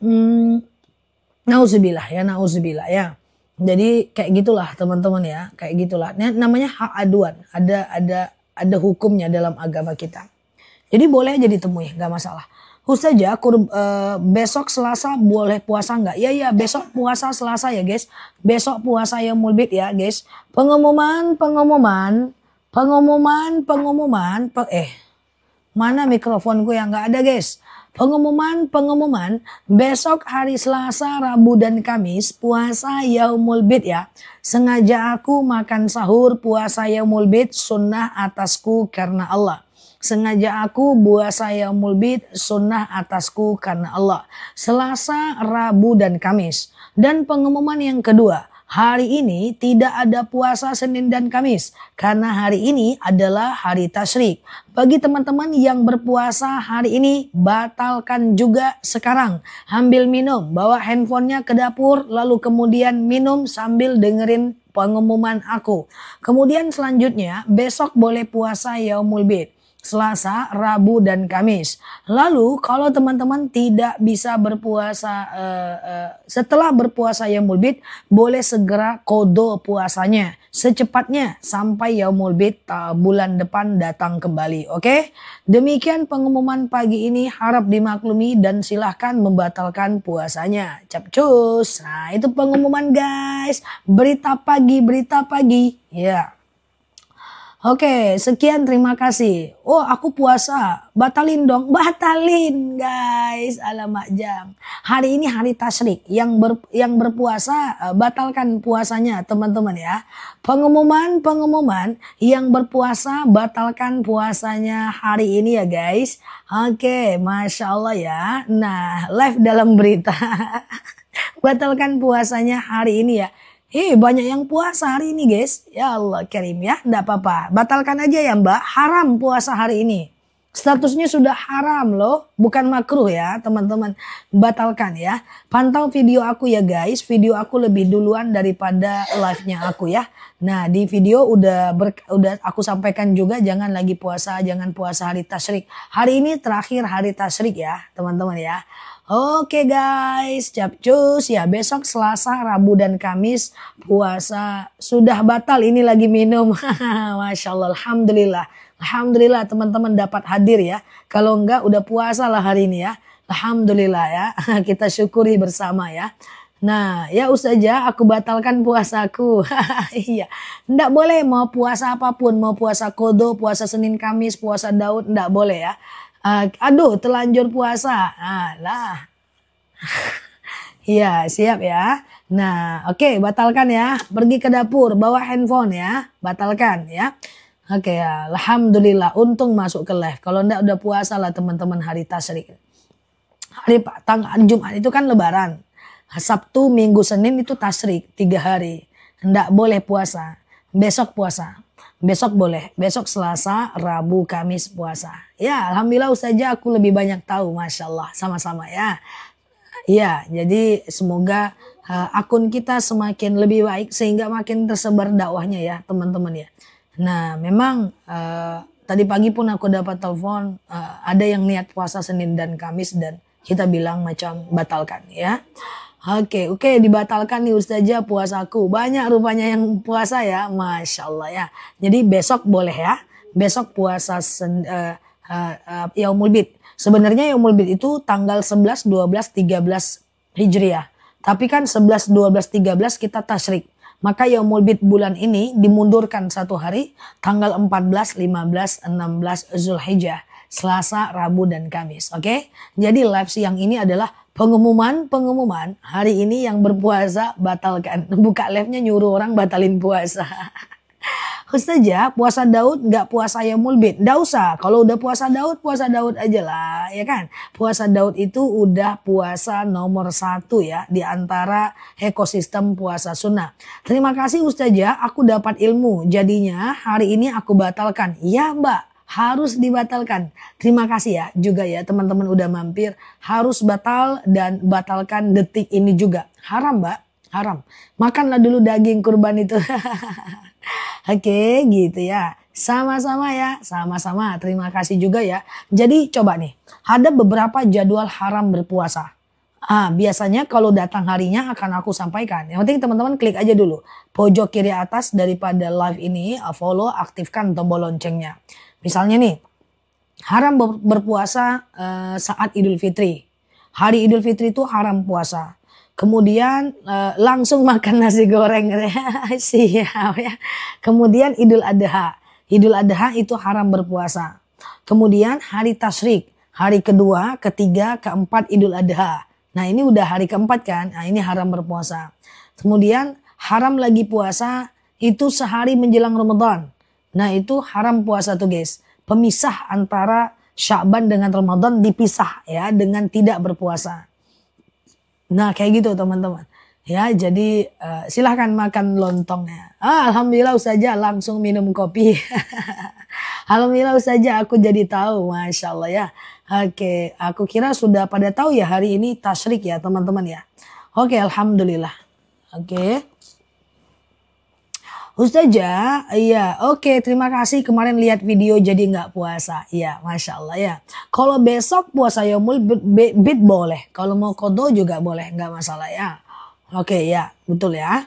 nauzubillah ya, nauzubillah ya. Jadi kayak gitulah teman-teman ya, kayak gitulah. Ini namanya hak aduan, ada hukumnya dalam agama kita. Jadi boleh aja ditemui, nggak masalah. Ustazah, besok Selasa boleh puasa nggak? Ya ya, besok puasa Selasa ya guys. Besok puasa yang mulbit ya guys. Mana mikrofonku yang nggak ada guys? Pengumuman besok hari Selasa, Rabu dan Kamis puasa Yaumul Bid ya. Sengaja aku makan sahur puasa Yaumul Bid sunnah atasku karena Allah. Sengaja aku puasa Yaumul Bid sunnah atasku karena Allah. Selasa, Rabu dan Kamis. Dan pengumuman yang kedua, hari ini tidak ada puasa Senin dan Kamis karena hari ini adalah hari tasyrik. Bagi teman-teman yang berpuasa hari ini, batalkan juga sekarang. Ambil minum, bawa handphonenya ke dapur, lalu kemudian minum sambil dengerin pengumuman aku. Kemudian selanjutnya, besok boleh puasa Yaumul Bid. Selasa, Rabu, dan Kamis. Lalu kalau teman-teman tidak bisa berpuasa setelah berpuasa Yaumul Bid, boleh segera kodo puasanya secepatnya sampai Yaumul Bid bulan depan datang kembali. Oke? Demikian pengumuman pagi ini, harap dimaklumi dan silahkan membatalkan puasanya. Capcus. Nah, itu pengumuman guys. Berita pagi. Ya. Oke, sekian terima kasih. Oh, aku puasa. Batalin dong. Batalin, guys. Alamak jam. Hari ini hari tasyrik. Yang berpuasa batalkan puasanya, teman-teman ya. Pengumuman yang berpuasa batalkan puasanya hari ini ya, guys. Oke, Masya Allah ya. Nah, live dalam berita. Batalkan puasanya hari ini ya. Banyak yang puasa hari ini guys. Ya Allah Karim ya. Enggak apa-apa. Batalkan aja ya Mbak. Haram puasa hari ini. Statusnya sudah haram loh. Bukan makruh ya teman-teman. Batalkan ya. Pantau video aku ya guys. Video aku lebih duluan daripada live-nya aku ya. Nah di video udah aku sampaikan juga. Jangan lagi puasa. Jangan puasa hari tasyrik. Hari ini terakhir hari tasyrik ya teman-teman ya. Oke guys, capcus ya, besok Selasa, Rabu dan Kamis puasa sudah batal. Ini lagi minum. Masya Allah, Alhamdulillah teman-teman dapat hadir ya. Kalau enggak udah puasa lah hari ini ya. Alhamdulillah ya, kita syukuri bersama ya. Nah ya Ustazah, aku batalkan puasaku. Iya, enggak boleh mau puasa apapun, mau puasa kodo, puasa Senin Kamis, puasa Daud, enggak boleh ya. Aduh telanjur puasa. Lah. Iya siap ya. Nah oke, batalkan ya. Pergi ke dapur bawa handphone ya. Batalkan ya. Oke ya. Alhamdulillah untung masuk ke live. Kalau enggak udah puasa lah teman-teman hari tasyrik. Hari Jumat itu kan lebaran. Sabtu, Minggu, Senin itu tasyrik 3 hari. Enggak boleh puasa. Besok puasa. Besok boleh, besok Selasa, Rabu, Kamis puasa. Ya, Alhamdulillah Ustazah aku lebih banyak tahu, Masya Allah, sama-sama ya. Ya, jadi semoga akun kita semakin lebih baik sehingga makin tersebar dakwahnya ya teman-teman ya. Nah memang tadi pagi pun aku dapat telepon ada yang niat puasa Senin dan Kamis dan kita bilang macam batalkan ya. Oke, dibatalkan nih Ustazah puasaku. Banyak rupanya yang puasa ya, Masya Allah ya. Jadi besok boleh ya. Besok puasa Yaumul Bid. Sebenarnya Yaumul Bid itu tanggal 11, 12, 13 Hijriah. Tapi kan 11, 12, 13 kita tasyrik. Maka Yaumul Bid bulan ini dimundurkan 1 hari. Tanggal 14, 15, 16 Zulhijjah. Selasa, Rabu, dan Kamis. Oke. Jadi live siang ini adalah pengumuman hari ini yang berpuasa batalkan. Buka live-nya nyuruh orang batalin puasa. Ustazah puasa Daud nggak puasa Yaumul Bid? Nggak usah. Kalau udah puasa Daud aja lah ya kan. Puasa Daud itu udah puasa nomor 1 ya. Di antara ekosistem puasa sunnah. Terima kasih Ustazah, aku dapat ilmu. Jadinya hari ini aku batalkan. Ya Mbak. Harus dibatalkan. Terima kasih ya juga ya teman-teman udah mampir. Harus batal dan batalkan detik ini juga. Haram Mbak, haram. Makanlah dulu daging kurban itu. Oke gitu ya. Sama-sama ya, sama-sama. Terima kasih juga ya. Jadi coba nih, ada beberapa jadwal haram berpuasa. Biasanya kalau datang harinya akan aku sampaikan. Yang penting teman-teman klik aja dulu pojok kiri atas daripada live ini, follow, aktifkan tombol loncengnya. Misalnya nih, haram berpuasa saat Idul Fitri. Hari Idul Fitri itu haram puasa. Kemudian langsung makan nasi goreng. Siap ya. Kemudian Idul Adha. Idul Adha itu haram berpuasa. Kemudian hari tasyrik. Hari kedua, ketiga, keempat Idul Adha. Nah ini udah hari keempat kan. Nah ini haram berpuasa. Kemudian haram lagi puasa itu sehari menjelang Ramadan. Nah itu haram puasa tuh guys. Pemisah antara Sya'ban dengan Ramadan dipisah ya dengan tidak berpuasa. Nah kayak gitu teman-teman. Ya jadi silahkan makan lontongnya. Alhamdulillah Ustazah langsung minum kopi. Alhamdulillah Ustazah aku jadi tahu. Masya Allah ya. Oke aku kira sudah pada tahu ya hari ini tasyrik ya teman-teman ya. Oke Alhamdulillah. Oke. Ustazah, iya oke terima kasih kemarin lihat video jadi nggak puasa. Iya Masya Allah ya. Kalau besok puasa yaumul bid boleh. Kalau mau qadha juga boleh nggak masalah ya. Oke ya betul ya.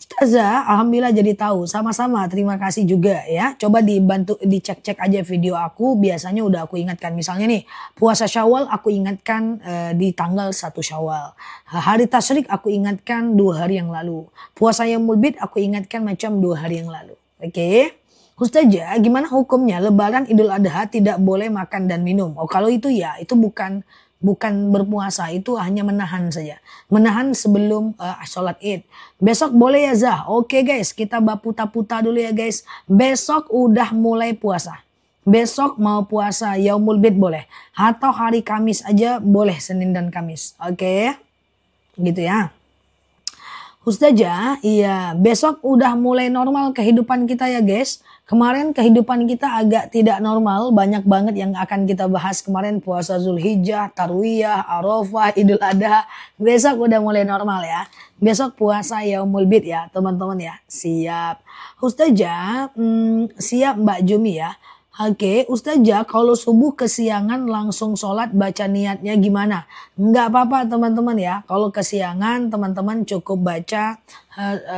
Ustazah alhamdulillah jadi tahu. Sama-sama terima kasih juga ya. Coba dibantu dicek-cek aja video aku. Biasanya udah aku ingatkan. Misalnya nih puasa Syawal aku ingatkan di tanggal 1 Syawal. Hari tasyrik aku ingatkan 2 hari yang lalu. Puasa Yaumul Bid aku ingatkan macam 2 hari yang lalu. Oke. Ustazah gimana hukumnya Lebaran Idul Adha tidak boleh makan dan minum. Oh kalau itu ya itu bukan berpuasa, itu hanya menahan saja. Menahan sebelum sholat id. Besok boleh ya Zah? Oke guys, kita puta-puta dulu ya guys. Besok udah mulai puasa. Besok mau puasa Yaumul Bid boleh. Atau hari Kamis aja boleh, Senin dan Kamis. Oke, gitu ya. Ustazah, iya besok udah mulai normal kehidupan kita ya guys. Kemarin kehidupan kita agak tidak normal, banyak banget yang akan kita bahas kemarin puasa Zulhijjah, Tarwiyah, Arafah, Idul Adha. Besok udah mulai normal ya. Besok puasa Yaumul Bid ya teman-teman ya. Siap. Ustazah, siap Mbak Jumi ya. Oke, Ustazah kalau subuh kesiangan langsung sholat baca niatnya gimana? Enggak apa-apa teman-teman ya. Kalau kesiangan teman-teman cukup baca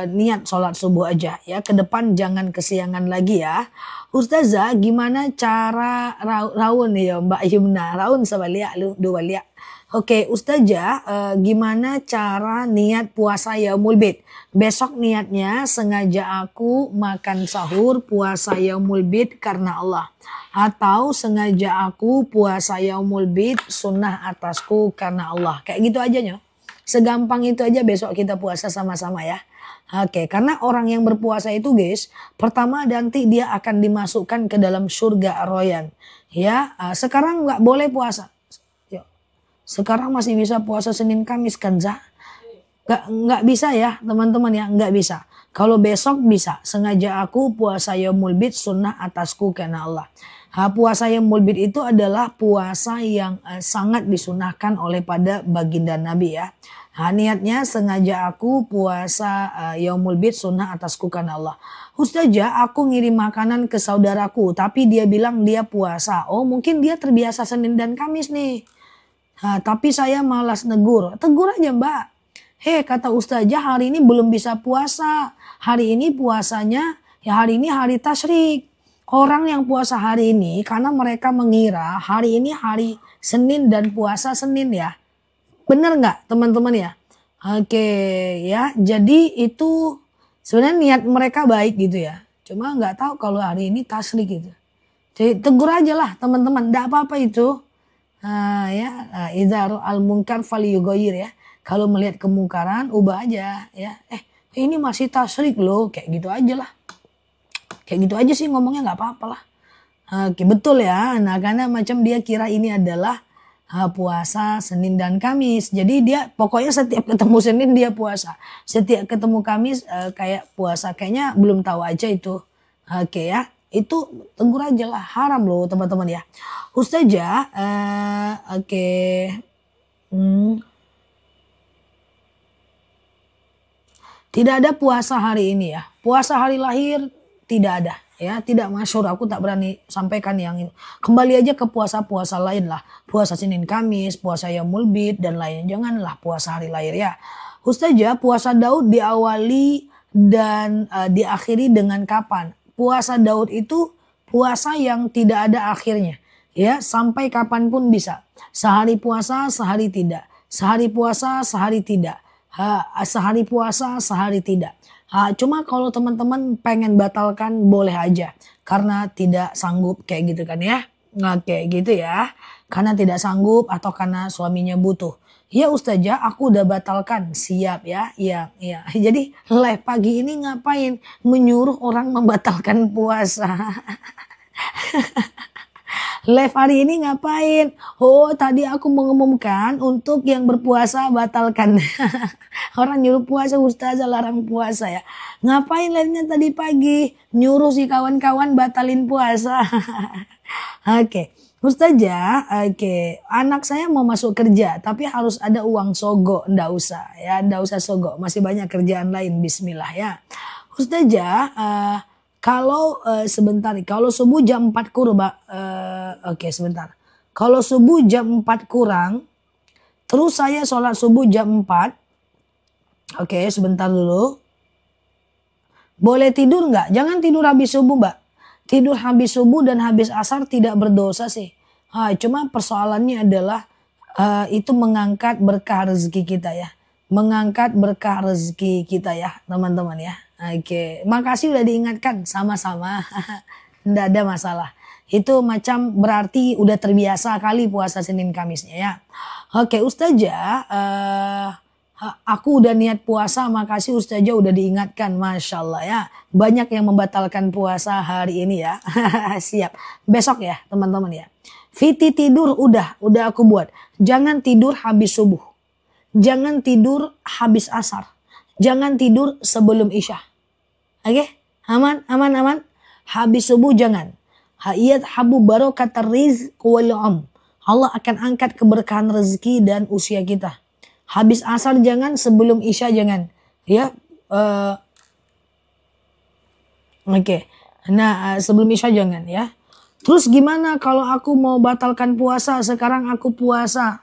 niat sholat subuh aja ya. Ke depan jangan kesiangan lagi ya. Ustazah gimana cara raun ya Mbak Yumna? Raun sabalia lu dua liat. Oke, Ustazah gimana cara niat puasa Yaumul Bid? Besok niatnya sengaja aku makan sahur puasa Yaumul Bid karena Allah. Atau sengaja aku puasa Yaumul Bid sunnah atasku karena Allah. Kayak gitu aja nyo. Segampang itu aja besok kita puasa sama-sama ya. Oke, karena orang yang berpuasa itu guys, pertama nanti dia akan dimasukkan ke dalam surga Ar-Rayyan. Ya, sekarang nggak boleh puasa. Sekarang masih bisa puasa Senin Kamis kan Zah? Nggak bisa ya teman-teman ya, nggak bisa. Kalau besok bisa, sengaja aku puasa Yaumul Bid sunnah atasku karena Allah. Puasa Yaumul Bid itu adalah puasa yang sangat disunahkan oleh pada baginda Nabi ya. Niatnya sengaja aku puasa Yaumul Bid sunnah atasku karena Allah. Ustazah aku ngirim makanan ke saudaraku tapi dia bilang dia puasa. Oh mungkin dia terbiasa Senin dan Kamis nih. Tapi saya malas negur. Tegur aja mbak. Kata Ustazah hari ini belum bisa puasa. Hari ini puasanya ya hari ini hari tasyrik. Orang yang puasa hari ini karena mereka mengira hari ini hari Senin dan puasa Senin ya. Bener nggak teman-teman ya? Oke ya. Jadi itu sebenarnya niat mereka baik gitu ya. Cuma nggak tahu kalau hari ini tasyrik gitu. Jadi tegur aja lah teman-teman. Nggak apa-apa itu. Idza al munkar falyughayyir ya. Kalau melihat kemungkaran ubah aja ya. Ini masih tasyrik loh, kayak gitu aja lah. Kayak gitu aja sih ngomongnya nggak apa-apa lah. Oke, betul ya. Nah, karena macam dia kira ini adalah puasa Senin dan Kamis. Jadi dia pokoknya setiap ketemu Senin dia puasa. Setiap ketemu Kamis kayak puasa. Kayaknya belum tahu aja itu. Oke ya. Itu tegur aja lah, haram loh teman-teman ya. Ustazah, oke. Tidak ada puasa hari ini ya. Puasa hari lahir tidak ada Ya, tidak masyhur, aku tak berani sampaikan yang ini. Kembali aja ke puasa-puasa lain lah. Puasa Senin Kamis, puasa Yaumul Bid dan lain. Janganlah puasa hari lahir ya. Ustazah, puasa Daud diawali dan diakhiri dengan kapan? Puasa Daud itu puasa yang tidak ada akhirnya. Ya, sampai kapanpun bisa. Sehari puasa, sehari tidak. Sehari puasa, sehari tidak. Sehari puasa, sehari tidak. Cuma kalau teman-teman pengen batalkan boleh aja. Karena tidak sanggup kayak gitu kan ya. Nah kayak gitu ya. Karena tidak sanggup atau karena suaminya butuh. Ya Ustazah, aku udah batalkan. Siap ya. Iya, iya. Jadi live pagi ini ngapain? Menyuruh orang membatalkan puasa. Live hari ini ngapain? Oh tadi aku mengumumkan untuk yang berpuasa batalkan. Orang nyuruh puasa, Ustazah larang puasa ya. Ngapain live-nya tadi pagi? Nyuruh si kawan-kawan batalin puasa. Oke. Ustazah, oke. Anak saya mau masuk kerja tapi harus ada uang sogo. Nggak usah ya, nggak usah sogo. Masih banyak kerjaan lain, bismillah ya. Ustazah, kalau sebentar, kalau subuh jam 4 kurang, oke sebentar. Kalau subuh jam 4 kurang, terus saya sholat subuh jam 4. Oke sebentar dulu. Boleh tidur nggak? Jangan tidur habis subuh mbak. Tidur habis subuh dan habis asar tidak berdosa sih. Cuma persoalannya adalah itu mengangkat berkah rezeki kita ya. Mengangkat berkah rezeki kita ya teman-teman ya. Oke, makasih udah diingatkan, sama-sama. Nggak ada masalah. Itu macam berarti udah terbiasa kali puasa Senin Kamisnya ya. Oke Ustazah, aku udah niat puasa, makasih Ustazah udah diingatkan, Masya Allah ya. Banyak yang membatalkan puasa hari ini ya. Siap, besok ya teman-teman ya. Fiti tidur udah aku buat. Jangan tidur habis subuh. Jangan tidur habis asar. Jangan tidur sebelum isya. Oke? Aman. Habis subuh jangan. Hayat habu barokat rizq wal Allah akan angkat keberkahan rezeki dan usia kita. Habis asar jangan, sebelum isya jangan. Ya. Oke. Nah, sebelum isya jangan ya. Terus gimana kalau aku mau batalkan puasa, sekarang aku puasa?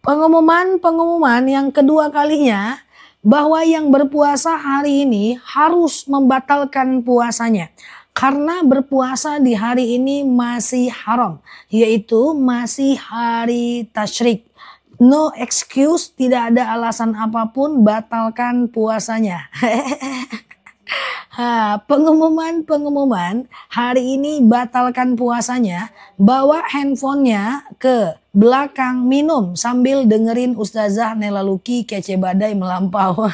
Pengumuman yang kedua kalinya bahwa yang berpuasa hari ini harus membatalkan puasanya. Karena berpuasa di hari ini masih haram, yaitu masih hari tasyrik. No excuse, tidak ada alasan apapun, batalkan puasanya. Pengumuman hari ini batalkan puasanya, bawa handphonenya ke belakang, minum sambil dengerin Ustazah Nela Luki kece badai melampau.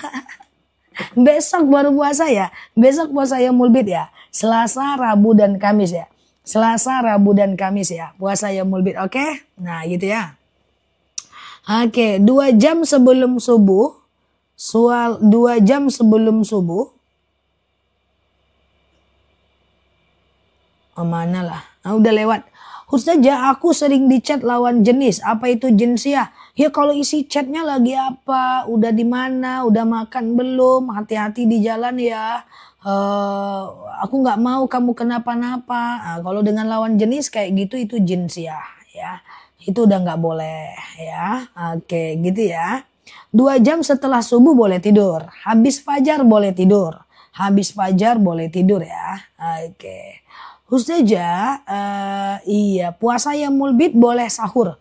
Besok baru puasa ya, besok puasa Yaumul Bid ya, Selasa, Rabu dan Kamis ya, Selasa, Rabu dan Kamis ya, puasa Yaumul Bid. Oke, nah gitu ya. Oke, 2 jam sebelum subuh, 2 jam sebelum subuh. Mana lah, udah lewat. Ustazah, aku sering dicat lawan jenis. Apa itu jinsiah? Ya kalau isi chatnya lagi apa, udah di mana, udah makan belum, hati-hati di jalan ya. Aku nggak mau kamu kenapa-napa. Kalau dengan lawan jenis kayak gitu itu jinsiah ya. Itu udah nggak boleh ya. Oke, gitu ya. 2 jam setelah subuh boleh tidur. Habis fajar boleh tidur. Habis fajar boleh tidur ya. Oke. Ustazah, iya puasa Yaumul Bid boleh sahur.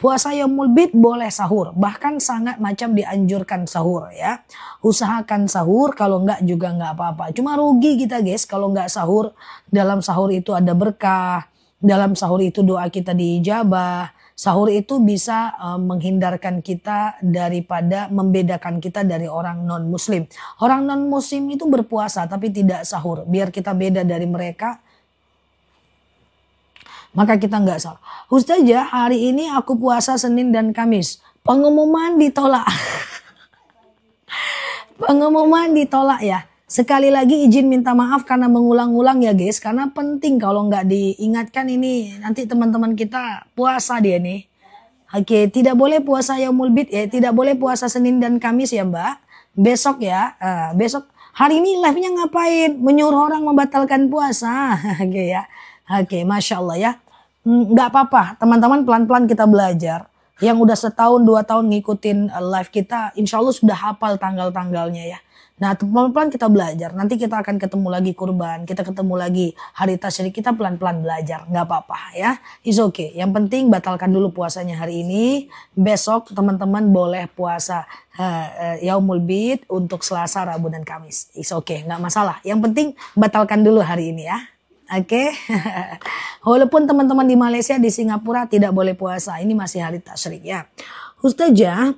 Puasa Yaumul Bid boleh sahur. Bahkan sangat macam dianjurkan sahur ya. Usahakan sahur, kalau enggak juga enggak apa-apa. Cuma rugi kita guys kalau enggak sahur. Dalam sahur itu ada berkah. Dalam sahur itu doa kita diijabah. Sahur itu bisa menghindarkan kita daripada, membedakan kita dari orang non muslim. Orang non muslim itu berpuasa tapi tidak sahur. Biar kita beda dari mereka, maka kita nggak salah. Ustazah, hari ini aku puasa Senin dan Kamis. Pengumuman ditolak. Pengumuman ditolak ya. Sekali lagi izin minta maaf karena mengulang-ulang ya guys. Karena penting, kalau nggak diingatkan ini nanti teman-teman kita puasa dia nih. Oke, tidak boleh puasa Yaumul Bid ya. Tidak boleh puasa Senin dan Kamis ya mbak. Besok ya. Besok Hari ini live-nya ngapain? Menyuruh orang membatalkan puasa. Oke ya. Oke, Masya Allah ya. Nggak apa-apa, teman-teman pelan-pelan kita belajar. Yang udah setahun, 2 tahun ngikutin live kita, insya Allah sudah hafal tanggal-tanggalnya ya. Nah, pelan-pelan kita belajar. Nanti kita akan ketemu lagi kurban, kita ketemu lagi hari tasyrik, kita pelan-pelan belajar. Nggak apa-apa ya. It's okay. Yang penting batalkan dulu puasanya hari ini. Besok teman-teman boleh puasa Yaumul Bid untuk Selasa, Rabu, dan Kamis. It's okay, nggak masalah. Yang penting batalkan dulu hari ini ya. Oke. Walaupun teman-teman di Malaysia, di Singapura tidak boleh puasa. Ini masih hari tasyrik ya. Ustazah,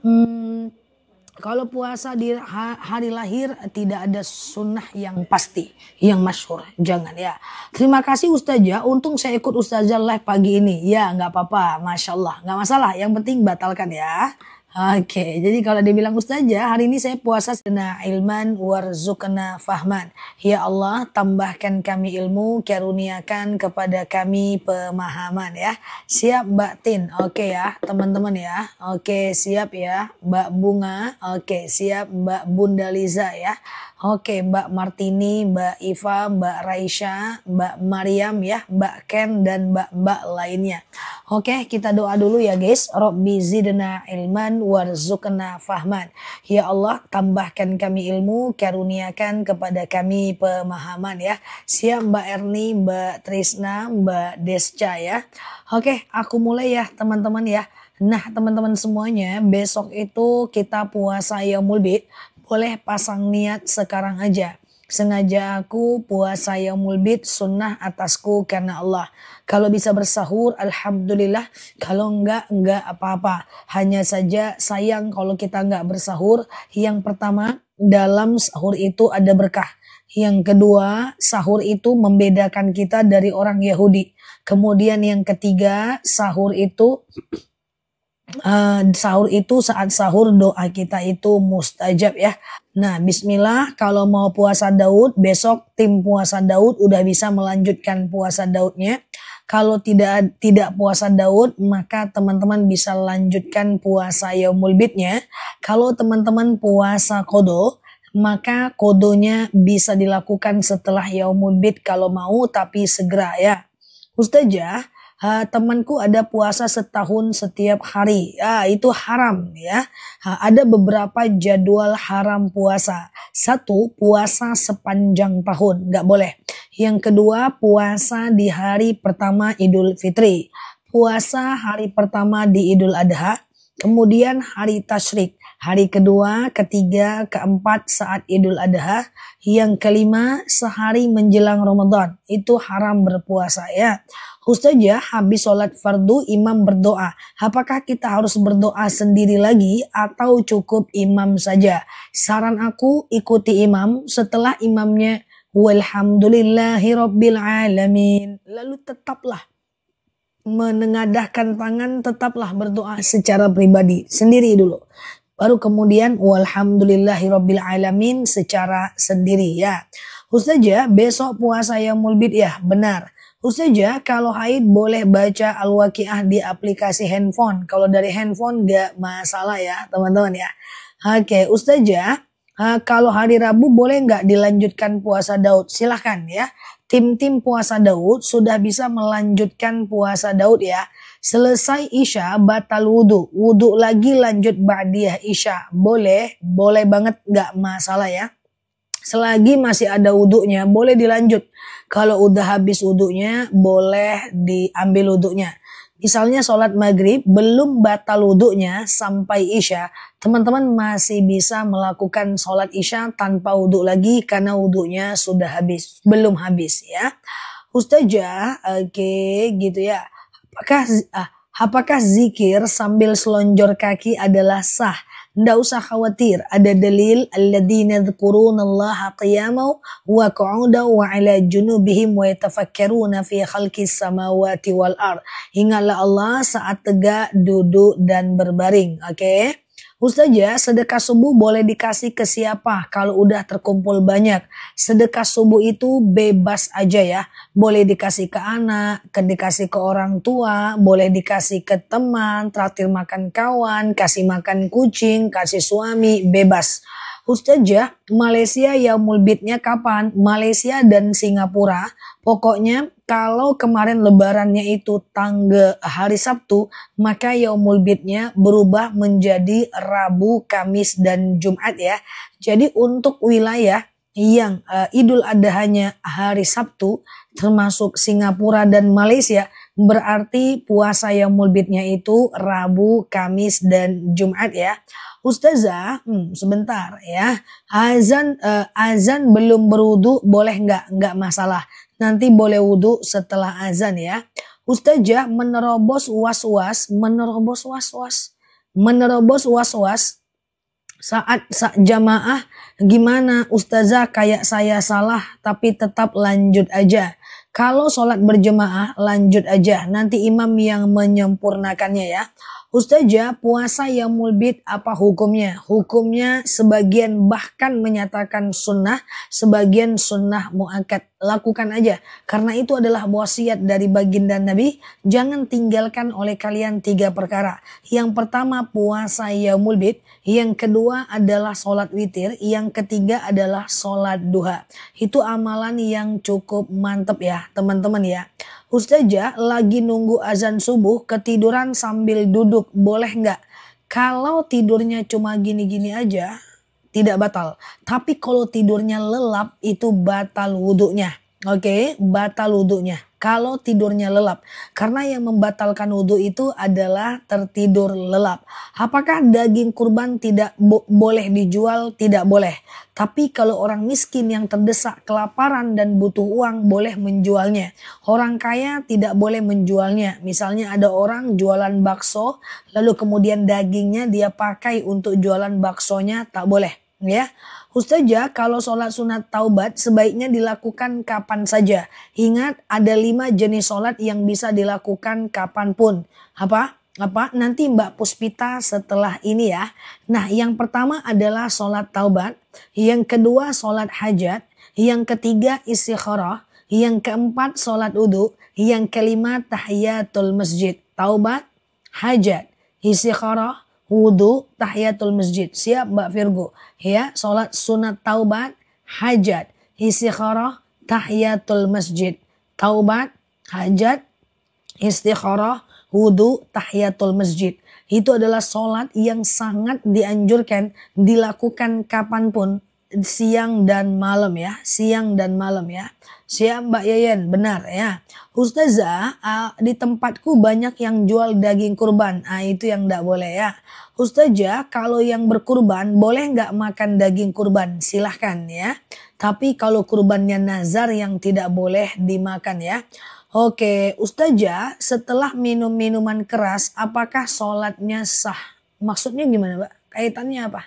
kalau puasa di hari lahir tidak ada sunnah yang pasti, yang masyhur. Jangan ya. Terima kasih Ustazah, untung saya ikut Ustazah live pagi ini. Ya nggak apa-apa, Masya Allah. Nggak masalah, yang penting batalkan ya. Oke, jadi kalau dibilang Ustazah, hari ini saya puasa sedana ilman warzuqna fahman. Ya Allah, tambahkan kami ilmu, karuniakan kepada kami pemahaman ya. Siap Mbak Tin, oke ya teman-teman ya. Oke, siap ya Mbak Bunga, oke siap Mbak Bunda Liza ya. Oke, Mbak Martini, Mbak Iva, Mbak Raisya, Mbak Mariam ya, Mbak Ken dan Mbak-mbak lainnya. Oke, kita doa dulu ya guys. Rabbi zidna ilman warzuqna fahman. Ya Allah, tambahkan kami ilmu, karuniakan kepada kami pemahaman ya. Siap Mbak Erni, Mbak Trisna, Mbak Desca ya. Oke, aku mulai ya teman-teman ya. Nah teman-teman semuanya, besok itu kita puasa Yaumul Bid. Boleh pasang niat sekarang aja. Sengaja aku puasa Yaumul Bid sunnah atasku karena Allah. Kalau bisa bersahur, alhamdulillah. Kalau enggak apa-apa. Hanya saja sayang kalau kita enggak bersahur. Yang pertama, dalam sahur itu ada berkah. Yang kedua, sahur itu membedakan kita dari orang Yahudi. Kemudian yang ketiga, sahur itu saat sahur doa kita itu mustajab ya. Nah bismillah, kalau mau puasa Daud besok tim puasa Daud udah bisa melanjutkan puasa Daudnya. Kalau tidak puasa Daud maka teman-teman bisa lanjutkan puasa Yaumul Bidnya. Kalau teman-teman puasa Qodo maka kodonya bisa dilakukan setelah Yaumul Bid kalau mau, tapi segera ya. Ustazah, temanku ada puasa setahun setiap hari. Itu haram ya. Ada beberapa jadwal haram puasa. Satu, puasa sepanjang tahun, nggak boleh. Yang kedua, puasa di hari pertama Idul Fitri. Puasa hari pertama di Idul Adha. Kemudian hari tasyrik. Hari kedua, ketiga, keempat saat Idul Adha. Yang kelima, sehari menjelang Ramadan. Itu haram berpuasa ya. Ustazah, habis sholat fardu imam berdoa. Apakah kita harus berdoa sendiri lagi atau cukup imam saja? Saran aku ikuti imam, setelah imamnya walhamdulillahirabbil alamin. Lalu tetaplah menengadahkan tangan, tetaplah berdoa secara pribadi sendiri dulu. Baru kemudian walhamdulillahirabbil alamin secara sendiri ya. Ustazah, besok puasa Yaumul Bid ya? Benar. Ustazah, kalau haid boleh baca Al-Waqiah di aplikasi handphone. Kalau dari handphone gak masalah ya teman-teman ya. Oke, Ustazah, kalau hari Rabu boleh nggak dilanjutkan puasa Daud? Silahkan ya. Tim-tim puasa Daud sudah bisa melanjutkan puasa Daud ya. Selesai Isya batal wudhu. Wudhu lagi lanjut ba'diyah Isya. Boleh banget nggak masalah ya. Selagi masih ada wudhunya boleh dilanjut. Kalau udah habis wudhunya boleh diambil wudhunya. Misalnya sholat maghrib belum batal wudhunya sampai Isya. Teman-teman masih bisa melakukan sholat Isya tanpa wudhu lagi karena wudhunya sudah habis. Belum habis ya. Ustazah, oke gitu ya. Apakah zikir sambil selonjor kaki adalah sah? Nggak usah khawatir, ada dalil alladzina yadhkurunallaha qiyaman wa qu'udan wa 'ala junubihim wa yatafakkaruna fi khalqis samawati wal ard. Ingatlah Allah saat tegak, duduk dan berbaring. Oke. Ustazah, sedekah subuh boleh dikasih ke siapa kalau udah terkumpul banyak? Sedekah subuh itu bebas aja ya. Boleh dikasih ke anak, dikasih ke orang tua, boleh dikasih ke teman, traktir makan kawan, kasih makan kucing, kasih suami, bebas. Ustazah, Malaysia Yaumul Bidnya kapan? Malaysia dan Singapura. Pokoknya kalau kemarin lebarannya itu tanggal hari Sabtu, maka Yaumul Bidnya berubah menjadi Rabu, Kamis, dan Jumat ya. Jadi untuk wilayah yang Idul Adhanya hari Sabtu, termasuk Singapura dan Malaysia, berarti puasa Yaumul Bidnya itu Rabu, Kamis, dan Jumat ya. Ustazah, sebentar ya. Azan belum berwudu boleh nggak? Nggak masalah. Nanti boleh wudu setelah azan ya. Ustazah menerobos was-was, menerobos was-was saat jamaah gimana Ustazah, kayak saya salah tapi tetap lanjut aja. Kalau sholat berjemaah lanjut aja, nanti imam yang menyempurnakannya ya. Ustazah, puasa Yaumul Bid apa hukumnya? Hukumnya sebagian bahkan menyatakan sunnah, sebagian sunnah muakkad. Lakukan aja, karena itu adalah wasiat dari baginda Nabi. Jangan tinggalkan oleh kalian 3 perkara. Yang pertama puasa Yaumul Bid, yang kedua adalah sholat witir, yang ketiga adalah sholat duha. Itu amalan yang cukup mantep ya teman-teman ya. Ustazah, lagi nunggu azan subuh ketiduran sambil duduk, boleh nggak? Kalau tidurnya cuma gini-gini aja, tidak batal. Tapi kalau tidurnya lelap itu batal wudhunya. Oke, batal wudhunya. Kalau tidurnya lelap. Karena yang membatalkan wudhu itu adalah tertidur lelap. Apakah daging kurban tidak boleh dijual? Tidak boleh. Tapi kalau orang miskin yang terdesak kelaparan dan butuh uang boleh menjualnya. Orang kaya tidak boleh menjualnya. Misalnya ada orang jualan bakso lalu kemudian dagingnya dia pakai untuk jualan baksonya, tak boleh. Ya, Ustazah, kalau sholat sunat taubat sebaiknya dilakukan kapan saja. Ingat ada 5 jenis sholat yang bisa dilakukan kapanpun. Apa? Nanti Mbak Puspita setelah ini ya. Nah, yang pertama adalah sholat taubat, yang kedua sholat hajat, yang ketiga istikharah, yang keempat sholat wudhu, yang kelima tahiyatul masjid. Taubat, hajat, istikharah, wudhu, tahiyatul masjid. Siap Mbak Virgo? Ya, sholat sunat taubat, hajat, istikharah, tahiyatul masjid. Taubat, hajat, istikharah, wudhu, tahiyatul masjid. Itu adalah sholat yang sangat dianjurkan dilakukan kapanpun, siang dan malam ya, siang dan malam ya. Siap Mbak Yayan, benar ya. Ustazah, di tempatku banyak yang jual daging kurban. Itu yang enggak boleh ya. Ustazah, kalau yang berkurban boleh nggak makan daging kurban? Silahkan ya. Tapi kalau kurbannya nazar yang tidak boleh dimakan ya. Oke, Ustazah, setelah minum minuman keras, apakah sholatnya sah? Maksudnya gimana, Mbak? Kaitannya apa?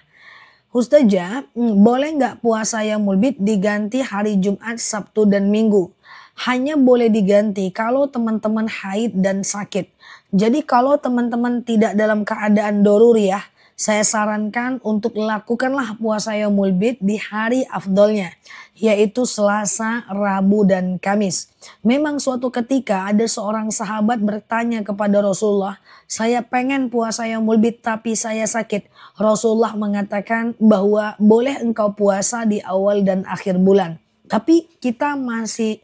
Ustazah, boleh nggak puasa Yaumul Bid diganti hari Jumat, Sabtu, dan Minggu? Hanya boleh diganti kalau teman-teman haid dan sakit. Jadi kalau teman-teman tidak dalam keadaan doruri ya, saya sarankan untuk lakukanlah puasa Yaumul Bid di hari afdolnya, yaitu Selasa, Rabu, dan Kamis. Memang suatu ketika ada seorang sahabat bertanya kepada Rasulullah, saya pengen puasa Yaumul Bid tapi saya sakit. Rasulullah mengatakan bahwa boleh engkau puasa di awal dan akhir bulan. Tapi kita masih,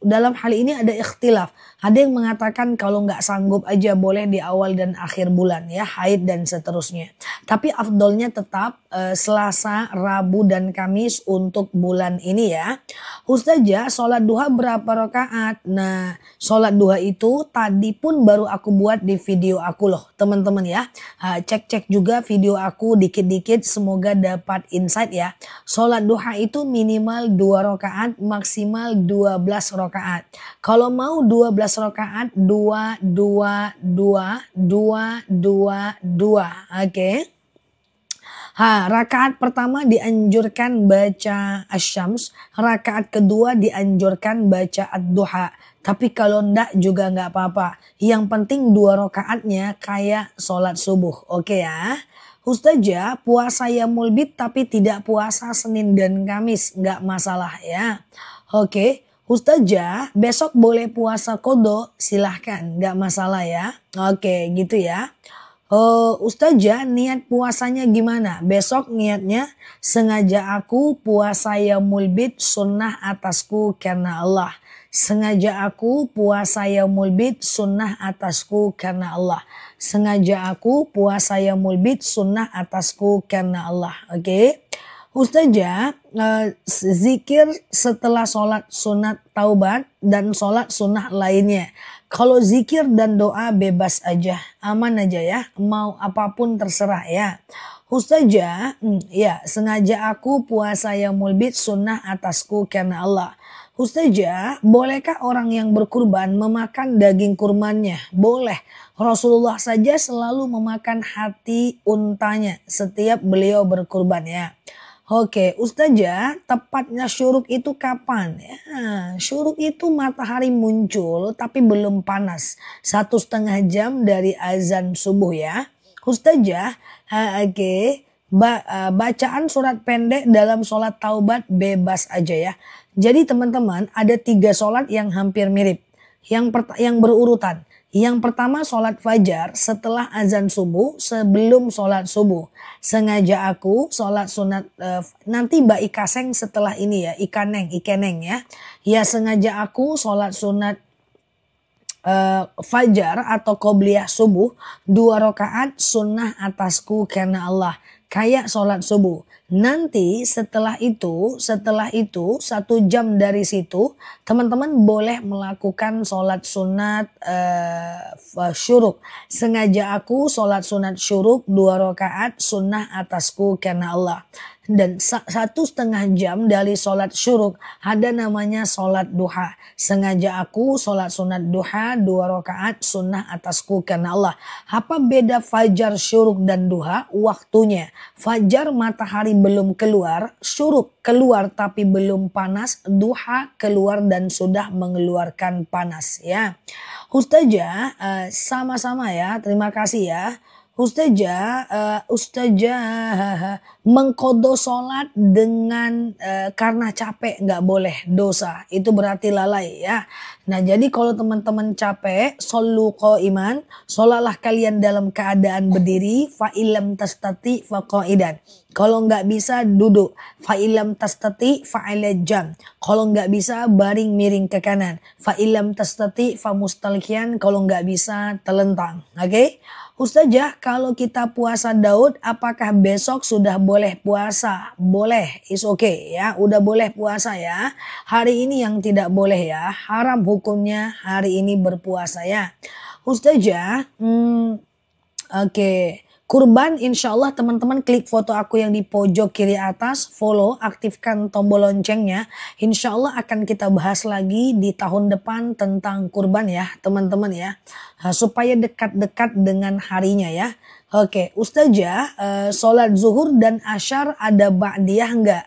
dalam hal ini ada ikhtilaf. Ada yang mengatakan kalau nggak sanggup aja boleh di awal dan akhir bulan ya, haid dan seterusnya. Tapi afdolnya tetap Selasa, Rabu, dan Kamis untuk bulan ini ya. Ustazah, sholat duha berapa rakaat? Nah, sholat duha itu tadi pun baru aku buat di video aku loh teman-teman ya. Cek-cek juga video aku dikit-dikit, semoga dapat insight ya. Sholat duha itu minimal 2 rakaat, maksimal 12 rakaat. Kalau mau 12 rakaat, 2, 2, 2, 2, 2, 2. Oke. Rakaat pertama dianjurkan baca asyams, rakaat kedua dianjurkan baca ad-duha. Tapi kalau ndak juga nggak apa-apa. Yang penting 2 rakaatnya kayak sholat subuh. Oke ya. Ustazah, puasa Yaumul Bid tapi tidak puasa Senin dan Kamis, nggak masalah ya. Oke. Ustazah, besok boleh puasa qadha, silahkan, nggak masalah ya. Oke, gitu ya. Ustazah niat puasanya gimana? Besok niatnya sengaja aku puasa yaumul bid sunnah atasku karena Allah. Sengaja aku puasa yaumul bid sunnah atasku karena Allah. Sengaja aku puasa yaumul bid sunnah atasku karena Allah. Oke. Ustazah, zikir setelah sholat sunat taubat dan sholat sunnah lainnya. Kalau zikir dan doa bebas aja, aman aja ya, mau apapun terserah ya. Ustazah, ya sengaja aku puasa yaumul bid sunnah atasku karena Allah. Ustazah, bolehkah orang yang berkurban memakan daging kurbannya? Boleh. Rasulullah saja selalu memakan hati untanya setiap beliau berkurban ya. Oke, Ustazah, tepatnya syuruk itu kapan? Ya, syuruk itu matahari muncul tapi belum panas. 1,5 jam dari azan subuh ya. Ustazah, oke, bacaan surat pendek dalam sholat taubat bebas aja ya. Jadi teman-teman ada 3 sholat yang hampir mirip. Yang berurutan. Yang pertama sholat fajar setelah azan subuh sebelum sholat subuh. Sengaja aku sholat sunat nanti Mbak Ikaseng setelah ini ya, Ikeneng ya. Ya sengaja aku sholat sunat fajar atau qobliyah subuh 2 rakaat sunnah atasku karena Allah. Kayak sholat subuh. Nanti setelah itu 1 jam dari situ teman-teman boleh melakukan sholat sunat syuruk. Sengaja aku sholat sunat syuruk 2 rakaat sunnah atasku karena Allah. Dan 1,5 jam dari sholat syuruk ada namanya sholat duha. Sengaja aku sholat sunat duha 2 rakaat sunnah atasku karena Allah. Apa beda fajar, syuruk dan duha? Waktunya. Fajar matahari belum keluar, syuruk keluar tapi belum panas, duha keluar dan sudah mengeluarkan panas ya. Ustazah, sama-sama ya, terima kasih ya. Ustazah mengkodo sholat dengan karena capek nggak boleh, dosa. Itu berarti lalai ya. Nah jadi kalau teman-teman capek, shollu qaiman, sholatlah kalian dalam keadaan berdiri, fa illam tastati fa qaidan. Kalau nggak bisa duduk, fa illam tastati fa ala jam. Kalau nggak bisa baring miring ke kanan, fa illam tastati fa mustalqiyan. Kalau nggak bisa telentang. Oke? Ustazah, kalau kita puasa Daud, apakah besok sudah boleh puasa? Boleh, is okay ya, udah boleh puasa ya. Hari ini yang tidak boleh ya, haram hukumnya hari ini berpuasa ya. Ustazah, oke. Kurban insya Allah teman-teman klik foto aku yang di pojok kiri atas, follow, aktifkan tombol loncengnya. Insya Allah akan kita bahas lagi di tahun depan tentang kurban ya teman-teman ya. Supaya dekat-dekat dengan harinya ya. Oke, Ustazah, sholat zuhur dan asyar ada ba'diyah enggak?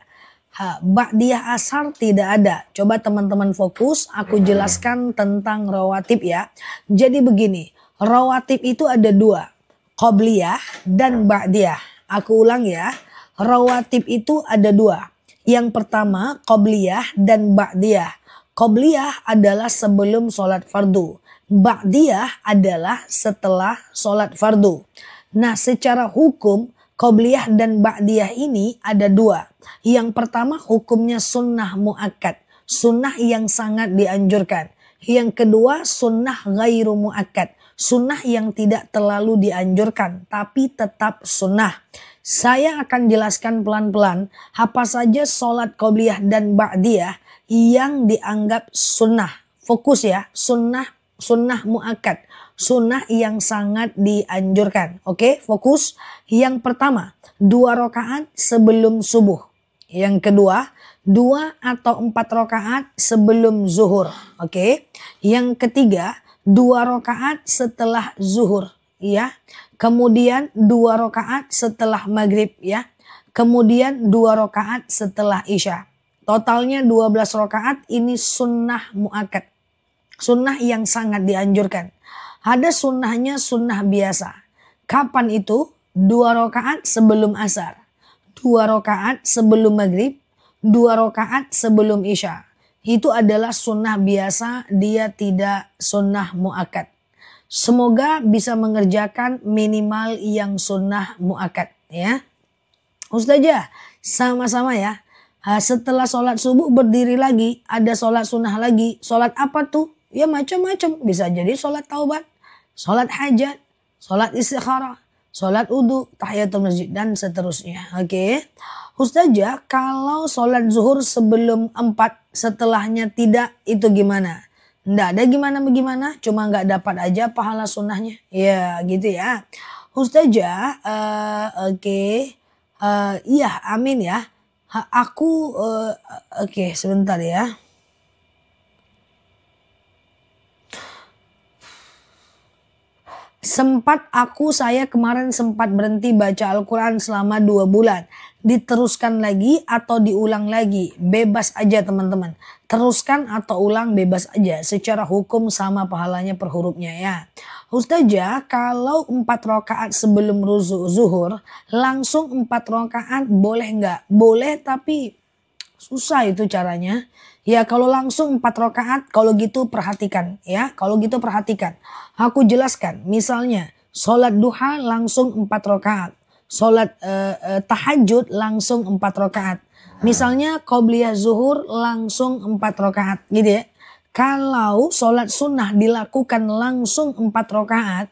Ba'diyah asar tidak ada. Coba teman-teman fokus, aku jelaskan tentang rawatib ya. Jadi begini, rawatib itu ada 2. Qobliyah dan ba'diyah. Aku ulang ya. Rawatib itu ada 2. Yang pertama qobliyah dan ba'diyah. Qobliyah adalah sebelum sholat fardu. Ba'diyah adalah setelah sholat fardu. Nah secara hukum qobliyah dan ba'diyah ini ada 2. Yang pertama hukumnya sunnah muakkad. Sunnah yang sangat dianjurkan. Yang kedua sunnah ghairu muakkad. Sunnah yang tidak terlalu dianjurkan tapi tetap sunnah. Saya akan jelaskan pelan-pelan apa saja sholat qobliyah dan ba'diyah yang dianggap sunnah. Fokus ya, sunnah muakkad. Sunnah yang sangat dianjurkan. Oke, fokus. Yang pertama, 2 rakaat sebelum subuh. Yang kedua, 2 atau 4 rakaat sebelum zuhur. Oke. Yang ketiga, 2 rakaat setelah zuhur ya. Kemudian 2 rakaat setelah maghrib ya. Kemudian 2 rakaat setelah isya. Totalnya 12 rakaat ini sunnah muakkad. Sunnah yang sangat dianjurkan. Ada sunnahnya sunnah biasa. Kapan itu? 2 rakaat sebelum asar. 2 rakaat sebelum maghrib. 2 rakaat sebelum isya. Itu adalah sunnah biasa, dia tidak sunnah muakkad. Semoga bisa mengerjakan minimal yang sunnah muakkad ya. Ustazah, sama-sama ya. Setelah sholat subuh berdiri lagi, ada sholat sunnah lagi. Sholat apa tuh? Ya macam-macam. Bisa jadi sholat taubat, sholat hajat, sholat istikharah, sholat udhu, tahiyatul masjid, dan seterusnya. Oke. Ustazah, kalau sholat zuhur sebelum 4, setelahnya tidak, itu gimana? Nggak ada gimana-gimana, cuma nggak dapat aja pahala sunnahnya. Ya gitu ya. Ustazah, oke. Iya, amin ya. Aku, oke, sebentar ya. Saya kemarin sempat berhenti baca Al-Quran selama 2 bulan. Diteruskan lagi atau diulang lagi? Bebas aja teman-teman. Teruskan atau ulang bebas aja. Secara hukum sama pahalanya per hurufnya ya. Ustazah, kalau 4 rakaat sebelum zuhur, langsung 4 rakaat boleh nggak? Boleh, tapi susah itu caranya. Ya kalau langsung 4 rakaat, kalau gitu perhatikan ya. Kalau gitu perhatikan. Aku jelaskan. Misalnya sholat duha langsung 4 rakaat. Sholat tahajud langsung 4 rakaat. Misalnya qobliyah zuhur langsung 4 rakaat gitu ya. Kalau sholat sunnah dilakukan langsung 4 rakaat,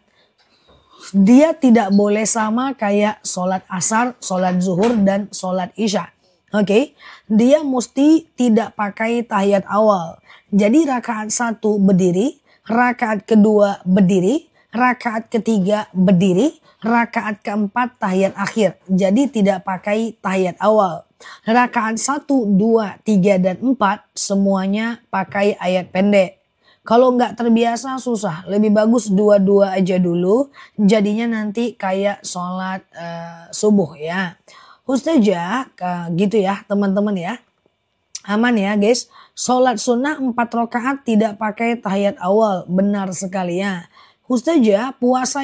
dia tidak boleh sama kayak sholat asar, sholat zuhur, dan sholat isya. Oke, dia mesti tidak pakai tahiyat awal. Jadi rakaat 1 berdiri, rakaat kedua berdiri, rakaat ketiga berdiri, rakaat keempat tahiyat akhir. Jadi tidak pakai tahiyat awal. Rakaat 1, 2, 3, dan 4 semuanya pakai ayat pendek. Kalau nggak terbiasa susah, lebih bagus 2-2 aja dulu. Jadinya nanti kayak sholat subuh ya. Ustazah, gitu ya teman-teman ya. Aman ya guys. Sholat sunnah 4 rakaat tidak pakai tahiyat awal. Benar sekali ya. Ustazah, puasa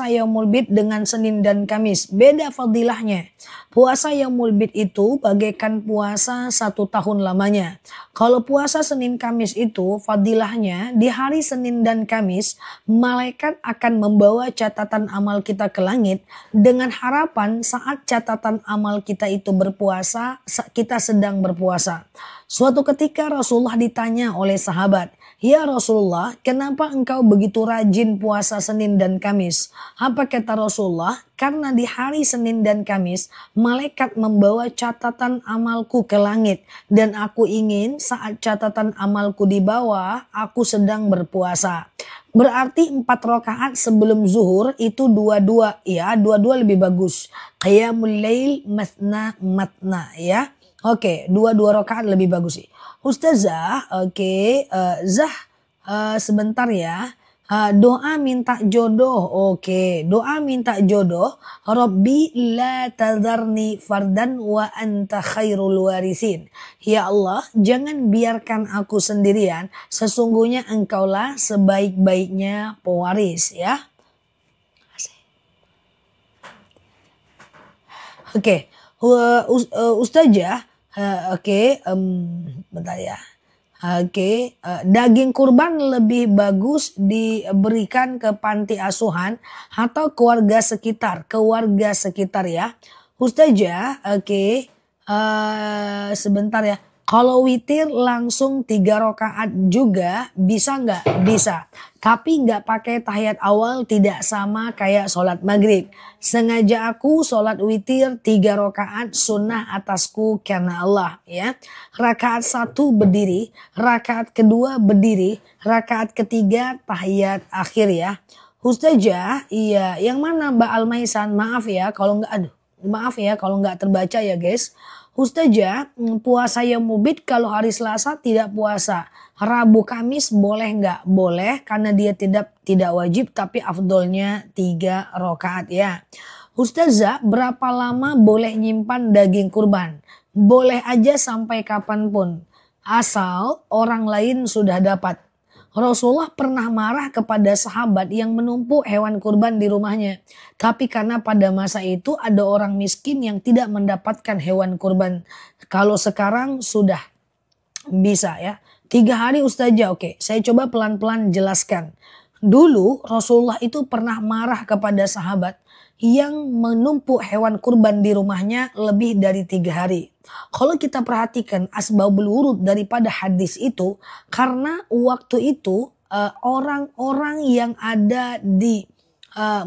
Yaumul Bid dengan Senin dan Kamis. Beda fadilahnya. Puasa Yaumul Bid itu bagaikan puasa 1 tahun lamanya. Kalau puasa Senin Kamis itu fadilahnya di hari Senin dan Kamis, malaikat akan membawa catatan amal kita ke langit dengan harapan saat catatan amal kita itu berpuasa, kita sedang berpuasa. Suatu ketika Rasulullah ditanya oleh sahabat, "Ya Rasulullah, kenapa engkau begitu rajin puasa Senin dan Kamis?" Apa kata Rasulullah? Karena di hari Senin dan Kamis, malaikat membawa catatan amalku ke langit. Dan aku ingin saat catatan amalku dibawa, aku sedang berpuasa. Berarti 4 rakaat sebelum zuhur itu 2-2. Ya, 2-2 lebih bagus. Qiyamul lail matna ya. Oke, 2-2 rakaat lebih bagus sih. Ustazah, oke, sebentar ya. Doa minta jodoh, oke. Doa minta jodoh. Rabbi la tadharni fardan wa anta khairul warisin. Ya Allah, jangan biarkan aku sendirian. Sesungguhnya engkaulah sebaik-baiknya pewaris ya. Oke, Ustazah. Bentar ya. Daging kurban lebih bagus diberikan ke panti asuhan atau keluarga sekitar ya. Ustazah, sebentar ya. Kalau witir langsung 3 rakaat juga bisa nggak? Bisa. Tapi nggak pakai tahiyat awal, tidak sama kayak sholat maghrib. Sengaja aku sholat witir 3 rakaat sunnah atasku karena Allah ya. Rakaat 1 berdiri, rakaat kedua berdiri, rakaat ketiga tahiyat akhir ya. Ustazah, iya, yang mana Mbak Almaisan? Maaf ya kalau nggak terbaca ya guys. Ustazah, puasa Yaumul Bid kalau hari Selasa tidak puasa. Rabu Kamis boleh nggak? Boleh karena dia tidak wajib tapi afdolnya 3 rakaat ya. Ustazah, berapa lama boleh nyimpan daging kurban? Boleh aja sampai kapanpun. Asal orang lain sudah dapat. Rasulullah pernah marah kepada sahabat yang menumpuk hewan kurban di rumahnya. Tapi karena pada masa itu ada orang miskin yang tidak mendapatkan hewan kurban. Kalau sekarang sudah bisa ya. 3 hari Ustazah, oke. Saya coba pelan-pelan jelaskan. Dulu Rasulullah itu pernah marah kepada sahabat yang menumpuk hewan kurban di rumahnya lebih dari 3 hari. Kalau kita perhatikan asbabul wurud daripada hadis itu, karena waktu itu orang-orang yang ada di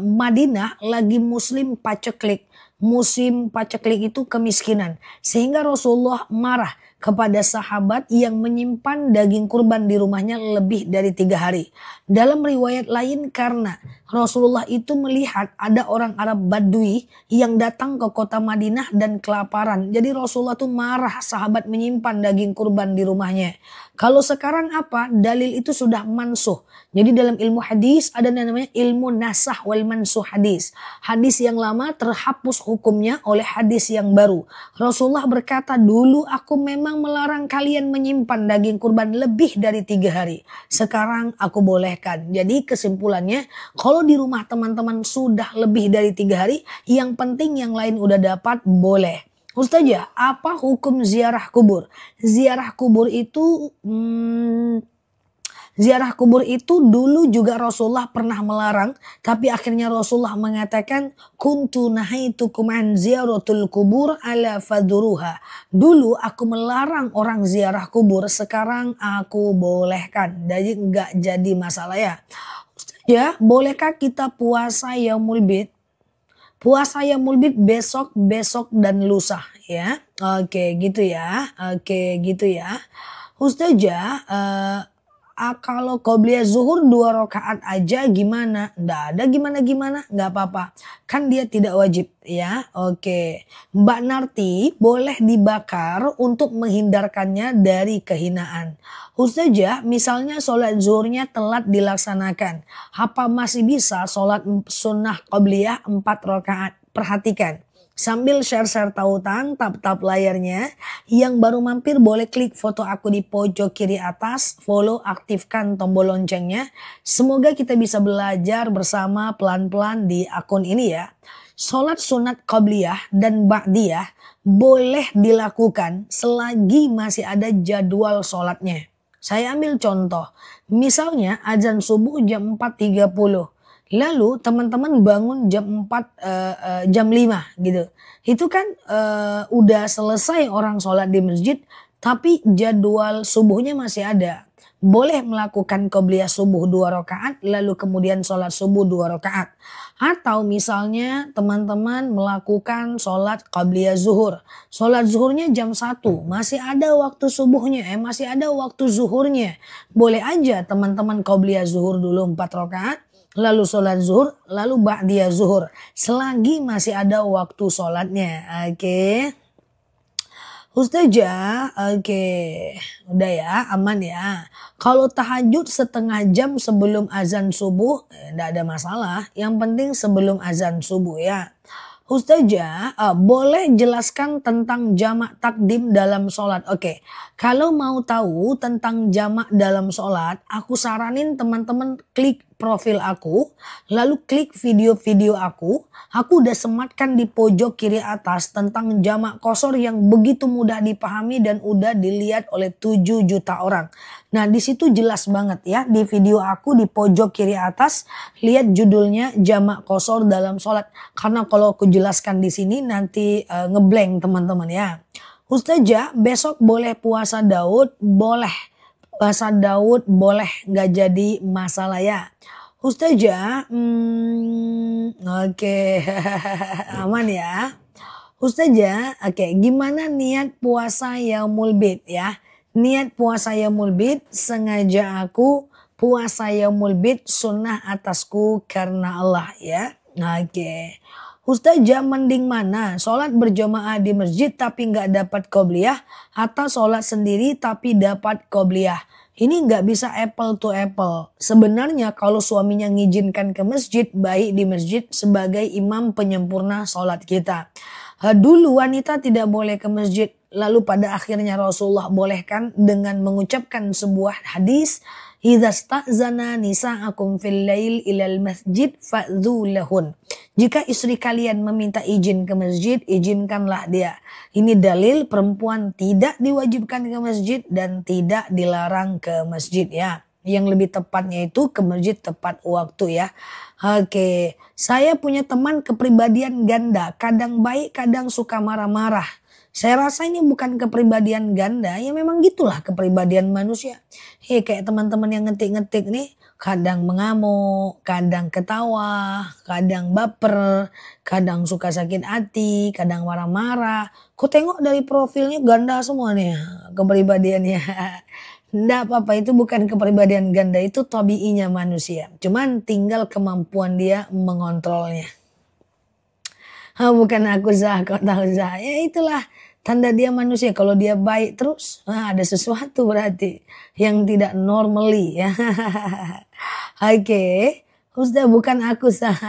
Madinah lagi musim paceklik. Musim paceklik itu kemiskinan. Sehingga Rasulullah marah kepada sahabat yang menyimpan daging kurban di rumahnya lebih dari 3 hari. Dalam riwayat lain karena Rasulullah itu melihat ada orang Arab Badui yang datang ke kota Madinah dan kelaparan. Jadi Rasulullah tuh marah sahabat menyimpan daging kurban di rumahnya. Kalau sekarang apa? Dalil itu sudah mansuh. Jadi dalam ilmu hadis ada namanya ilmu nasah wal mansuh hadis. Hadis yang lama terhapus hukumnya oleh hadis yang baru. Rasulullah berkata, dulu aku memang melarang kalian menyimpan daging kurban lebih dari 3 hari. Sekarang aku bolehkan. Jadi kesimpulannya, kalau di rumah teman-teman sudah lebih dari 3 hari, yang penting yang lain udah dapat, boleh. Ustazah, apa hukum ziarah kubur? Ziarah kubur itu dulu juga Rasulullah pernah melarang, tapi akhirnya Rasulullah mengatakan kuntu nahaitukum an ziyaratul kubur ala faduruha. Dulu aku melarang orang ziarah kubur, sekarang aku bolehkan. Jadi enggak jadi masalah ya. Ya, bolehkah kita puasa Yaumul Bid? Puasa Yaumul Bid besok dan lusa ya. Oke, gitu ya. Ustazah, kalau qobliyah zuhur 2 rakaat aja gimana? Nggak ada gimana-gimana, nggak apa-apa. Kan dia tidak wajib ya. Oke. Mbak Narti boleh dibakar untuk menghindarkannya dari kehinaan. Ustazah, misalnya sholat zuhurnya telat dilaksanakan. Apa masih bisa sholat sunnah qobliyah 4 rakaat? Perhatikan. Sambil share-share tautan, tap-tap layarnya. Yang baru mampir boleh klik foto aku di pojok kiri atas. Follow, aktifkan tombol loncengnya. Semoga kita bisa belajar bersama pelan-pelan di akun ini ya. Sholat sunat qobliyah dan ba'diyah boleh dilakukan selagi masih ada jadwal sholatnya. Saya ambil contoh. Misalnya azan subuh jam 4.30. Lalu teman-teman bangun jam 5 gitu. Itu kan udah selesai orang sholat di masjid, tapi jadwal subuhnya masih ada. Boleh melakukan qobliyah subuh 2 rakaat, lalu kemudian sholat subuh 2 rakaat. Atau misalnya teman-teman melakukan sholat qobliyah zuhur. Sholat zuhurnya jam 1, masih ada waktu subuhnya, masih ada waktu zuhurnya. Boleh aja teman-teman qobliyah zuhur dulu 4 rakaat. Lalu sholat zuhur, lalu ba'diyah zuhur. Selagi masih ada waktu sholatnya. Oke. Ustazah, oke. Udah ya, aman ya. Kalau tahajud setengah jam sebelum azan subuh, enggak ada masalah. Yang penting sebelum azan subuh ya. Ustazah, boleh jelaskan tentang jamak takdim dalam sholat? Oke, kalau mau tahu tentang jamak dalam sholat, aku saranin teman-teman klik profil aku, lalu klik video-video aku. Aku udah sematkan di pojok kiri atas tentang jamak qashar yang begitu mudah dipahami dan udah dilihat oleh 7 juta orang. Nah, di situ jelas banget ya, di video aku di pojok kiri atas, lihat judulnya jamak qashar dalam sholat. Karena kalau aku jelaskan di sini nanti ngeblank teman-teman ya. Ustazah, besok boleh puasa Daud? Boleh. Puasa Daud boleh, nggak jadi masalah ya. Ustazah, oke. Aman ya. Ustazah, oke, gimana niat puasa Yaumul Bid ya? Niat puasa Yaumul Bid, sengaja aku puasa Yaumul Bid sunnah atasku karena Allah ya. Oke. Ustazah, mending mana? Sholat berjamaah di masjid tapi nggak dapat qobliyah atau sholat sendiri tapi dapat qobliyah? Ini nggak bisa apple to apple. Sebenarnya kalau suaminya ngizinkan ke masjid, baik di masjid sebagai imam penyempurna sholat kita. Dulu wanita tidak boleh ke masjid. Lalu pada akhirnya Rasulullah bolehkan dengan mengucapkan sebuah hadis. Idza sta'zana nisa'akum fil lail ilal masjid fa'dhu lahun. Jika istri kalian meminta izin ke masjid, izinkanlah dia. Ini dalil perempuan tidak diwajibkan ke masjid dan tidak dilarang ke masjid ya. Yang lebih tepatnya itu ke masjid tepat waktu ya. Oke, saya punya teman kepribadian ganda, kadang baik, kadang suka marah-marah. Saya rasa ini bukan kepribadian ganda, ya memang gitulah kepribadian manusia. Kayak teman-teman yang ngetik-ngetik nih, kadang mengamuk, kadang ketawa, kadang baper, kadang suka sakit hati, kadang marah-marah. Ku tengok dari profilnya ganda semua nih kepribadiannya. Nggak apa-apa, itu bukan kepribadian ganda, itu tabiinya manusia. Cuman tinggal kemampuan dia mengontrolnya. Bukan aku Zah, kau tahu Zah. Ya itulah tanda dia manusia. Kalau dia baik terus, ada sesuatu berarti yang tidak normally ya. Oke, Ustaz bukan aku Zah.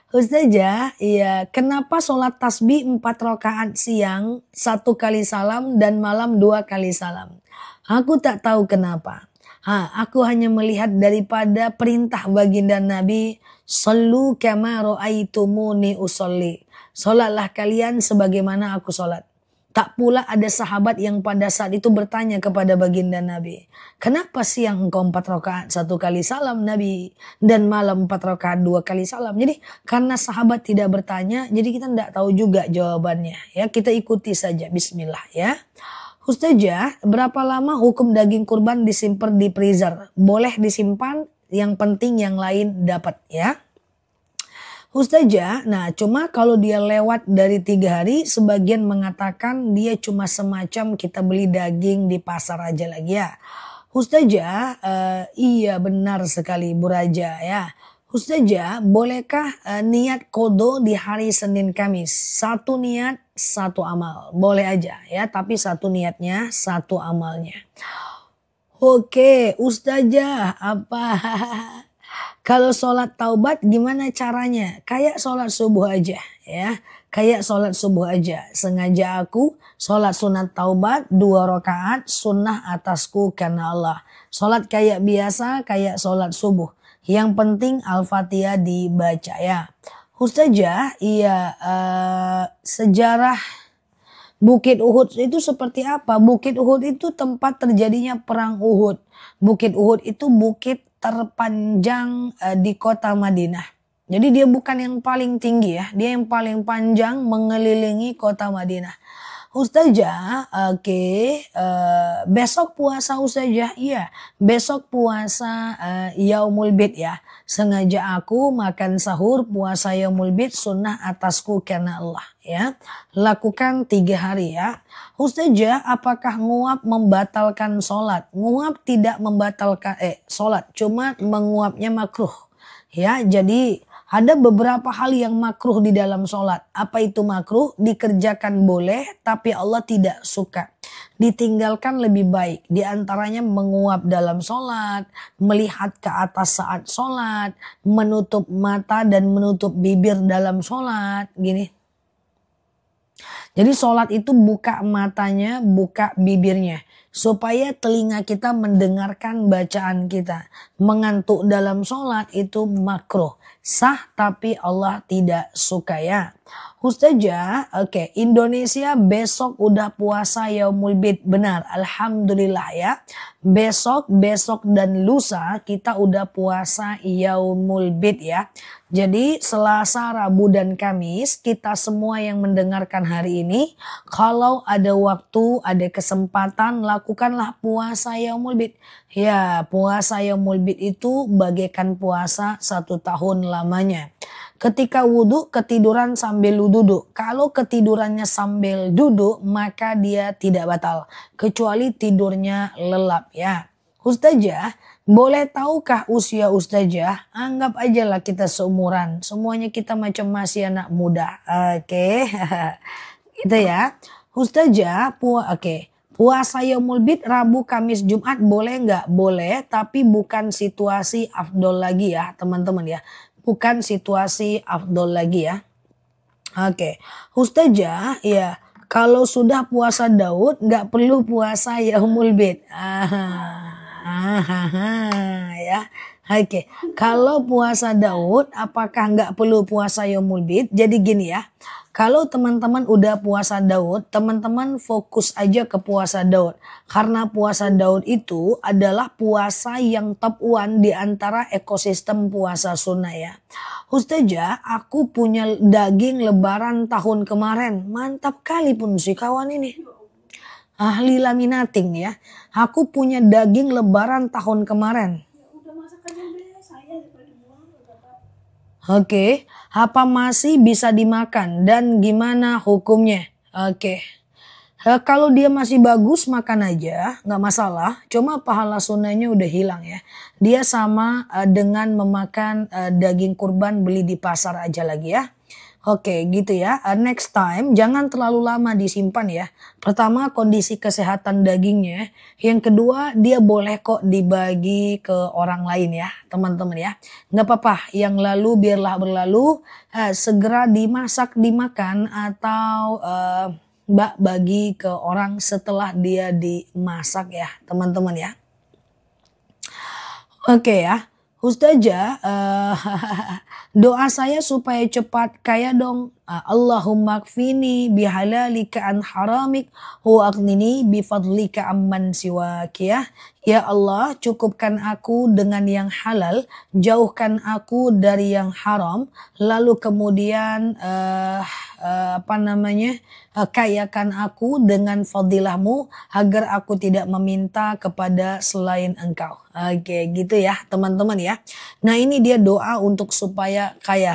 Ustazah, iya, kenapa sholat tasbih 4 rakaat siang 1 kali salam dan malam 2 kali salam? Aku tak tahu kenapa. Aku hanya melihat daripada perintah baginda Nabi, "Shallu kama ra'aitumuni usolli." Salatlah kalian sebagaimana aku salat. Tak pula ada sahabat yang pada saat itu bertanya kepada baginda Nabi, "Kenapa siang engkau 4 rakaat 1 kali salam Nabi dan malam 4 rakaat 2 kali salam?" Jadi karena sahabat tidak bertanya, jadi kita tidak tahu juga jawabannya. Ya, kita ikuti saja. Bismillah ya. Ustazah, berapa lama hukum daging kurban disimpan di freezer? Boleh disimpan, yang penting yang lain dapat ya. Ustazah, nah cuma kalau dia lewat dari 3 hari, sebagian mengatakan dia cuma semacam kita beli daging di pasar aja lagi ya. Ustazah, iya benar sekali Bu Raja ya. Ustazah, bolehkah niat kodo di hari Senin Kamis? 1 niat, 1 amal. Boleh aja ya, tapi 1 niatnya, 1 amalnya. Oke, Ustazah, apa? Kalau sholat taubat gimana caranya? Kayak sholat subuh aja ya. Kayak sholat subuh aja. Sengaja aku sholat sunat taubat 2 rakaat sunnah atasku karena Allah. Sholat kayak biasa, kayak sholat subuh. Yang penting Al-Fatihah dibaca ya. Ustazah, iya, sejarah Bukit Uhud itu seperti apa? Bukit Uhud itu tempat terjadinya perang Uhud. Bukit Uhud itu bukit terpanjang di kota Madinah. Jadi dia bukan yang paling tinggi ya. Dia yang paling panjang mengelilingi kota Madinah. Ustazah, oke, besok puasa Ustazah, iya, besok puasa Yaumul Bid ya. Sengaja aku makan sahur puasa Yaumul Bid sunnah atasku karena Allah ya. Lakukan 3 hari ya. Ustazah, apakah nguap membatalkan sholat? Nguap tidak membatalkan sholat, cuma menguapnya makruh ya. Jadi ada beberapa hal yang makruh di dalam sholat. Apa itu makruh? Dikerjakan boleh, tapi Allah tidak suka. Ditinggalkan lebih baik. Di antaranya menguap dalam sholat, melihat ke atas saat sholat, menutup mata dan menutup bibir dalam sholat. Gini. Jadi sholat itu buka matanya, buka bibirnya. Supaya telinga kita mendengarkan bacaan kita. Mengantuk dalam sholat itu makruh. Sah tapi Allah tidak suka ya. Ustazah, oke, Indonesia besok udah puasa Yaumul Bid. Benar, alhamdulillah ya. Besok dan lusa kita udah puasa Yaumul Bid ya. Jadi Selasa, Rabu dan Kamis kita semua yang mendengarkan hari ini, kalau ada waktu, ada kesempatan, lakukanlah puasa Yaumul Bid. Ya, puasa Yaumul Bid itu bagaikan puasa 1 tahun lamanya. Ketika wudhu ketiduran sambil duduk. Kalau ketidurannya sambil duduk maka dia tidak batal. Kecuali tidurnya lelap ya. Ustazah, boleh tahukah usia Ustazah? Anggap aja lah kita seumuran. Semuanya kita macam masih anak muda. Oke. Gitu ya. Ustazah, puasa Yaumul Bid Rabu, Kamis, Jumat boleh nggak? Boleh, tapi bukan situasi afdol lagi ya teman-teman ya. Bukan situasi afdol lagi ya. Oke. Ustazah, ya kalau sudah puasa Daud nggak perlu puasa Yaumul Bid. Ya. Oke, kalau puasa Daud, apakah nggak perlu puasa Yaumul Bid? Jadi gini ya, kalau teman-teman udah puasa Daud, teman-teman fokus aja ke puasa Daud. Karena puasa Daud itu adalah puasa yang top one di antara ekosistem puasa sunnah ya. Ustazah, aku punya daging lebaran tahun kemarin. Mantap kali pun si kawan ini. Ahli laminating ya. Aku punya daging lebaran tahun kemarin. Oke, apa masih bisa dimakan dan gimana hukumnya? Oke. Kalau dia masih bagus makan aja, nggak masalah. Cuma pahala sunnahnya udah hilang ya. Dia sama dengan memakan daging kurban beli di pasar aja lagi ya. Oke, gitu ya. Next time jangan terlalu lama disimpan ya. Pertama kondisi kesehatan dagingnya. Yang kedua dia boleh kok dibagi ke orang lain ya teman-teman ya. Nggak apa-apa yang lalu biarlah berlalu. Segera dimasak dimakan atau Mbak bagi ke orang setelah dia dimasak ya teman-teman ya. Oke ya. Ustazah, doa saya supaya cepat kaya dong. Allahumma kfini bihalalika an haramik wa aghnini bifadlika amman siwak ya. Ya Allah, cukupkan aku dengan yang halal, jauhkan aku dari yang haram, lalu kemudian kayakan aku dengan fadilahmu agar aku tidak meminta kepada selain engkau. Oke, gitu ya teman-teman ya. Nah ini dia doa untuk supaya kaya.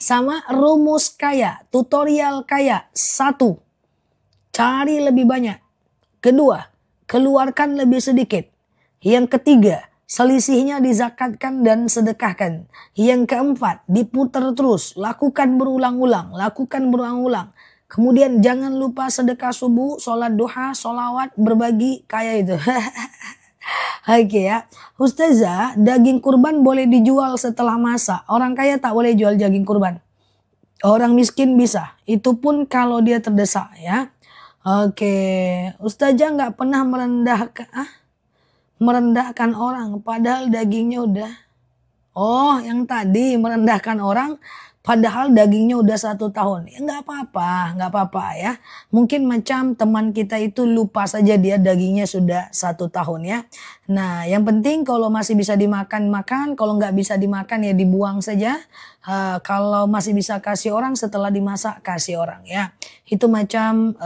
Sama rumus kaya, tutorial kaya. 1, cari lebih banyak. 2, keluarkan lebih sedikit. Yang ketiga, selisihnya dizakatkan dan sedekahkan. Yang keempat, diputar terus. Lakukan berulang-ulang. Kemudian jangan lupa sedekah subuh, sholat duha, sholawat, berbagi, kaya itu. Oke ya. Ustazah, daging kurban boleh dijual setelah masak. Orang kaya tak boleh jual daging kurban. Orang miskin bisa. Itu pun kalau dia terdesak ya. Oke. Ustazah nggak pernah merendahkan orang padahal dagingnya udah. Oh, yang tadi merendahkan orang padahal dagingnya udah 1 tahun. Ya nggak apa-apa ya. Mungkin macam teman kita itu lupa saja dia dagingnya sudah 1 tahun ya. Nah, yang penting kalau masih bisa dimakan, makan. Kalau nggak bisa dimakan ya dibuang saja. Kalau masih bisa kasih orang setelah dimasak, kasih orang ya. Itu macam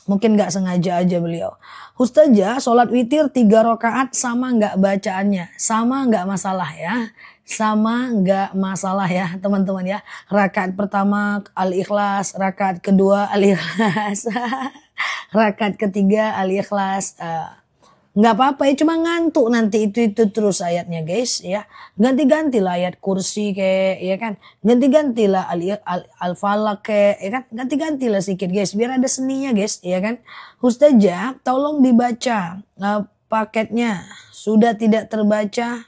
mungkin nggak sengaja aja beliau. Ustazah, sholat witir 3 rakaat sama nggak bacaannya? Sama nggak masalah ya. Sama nggak masalah ya teman-teman ya. Rakaat pertama Al-Ikhlas, rakaat kedua Al-Ikhlas, rakaat ketiga Al-Ikhlas. Nggak apa-apa ya, cuma ngantuk nanti itu terus ayatnya guys ya. Ganti-gantilah ayat kursi kayak ya kan. Ganti-gantilah al-falaq kayak ya kan. Ganti-gantilah sedikit guys biar ada seninya guys ya kan. Ustazah, tolong dibaca paketnya. Sudah tidak terbaca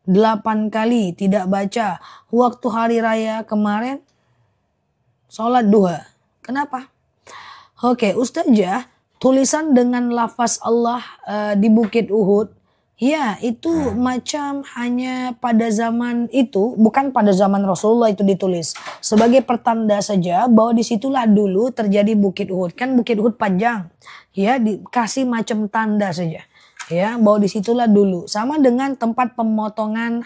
8 kali tidak baca waktu hari raya kemarin sholat duha. Kenapa? Oke, Ustazah, tulisan dengan lafaz Allah di Bukit Uhud, ya itu macam hanya pada zaman itu, bukan pada zaman Rasulullah itu ditulis. Sebagai pertanda saja bahwa disitulah dulu terjadi Bukit Uhud. Kan Bukit Uhud panjang, ya dikasih macam tanda saja. Ya, bahwa disitulah dulu. Sama dengan tempat pemotongan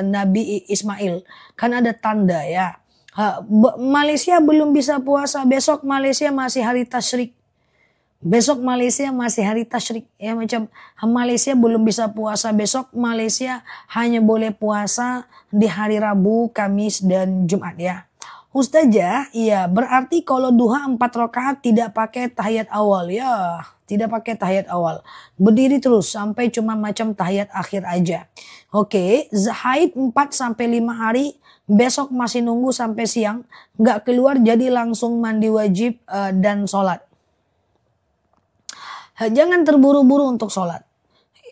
Nabi Ismail. Kan ada tanda ya. Malaysia belum bisa puasa, besok Malaysia masih hari tasyrik. Besok Malaysia masih hari tasyrik ya, macam Malaysia belum bisa puasa besok, Malaysia hanya boleh puasa di hari Rabu, Kamis dan Jumat ya. Ustazah, iya berarti kalau duha 4 rakaat tidak pakai tahiyat awal ya, tidak pakai tahiyat awal. Berdiri terus sampai cuma macam tahiyat akhir aja. Oke, haid 4 sampai 5 hari, besok masih nunggu sampai siang, nggak keluar jadi langsung mandi wajib dan sholat. Jangan terburu-buru untuk sholat.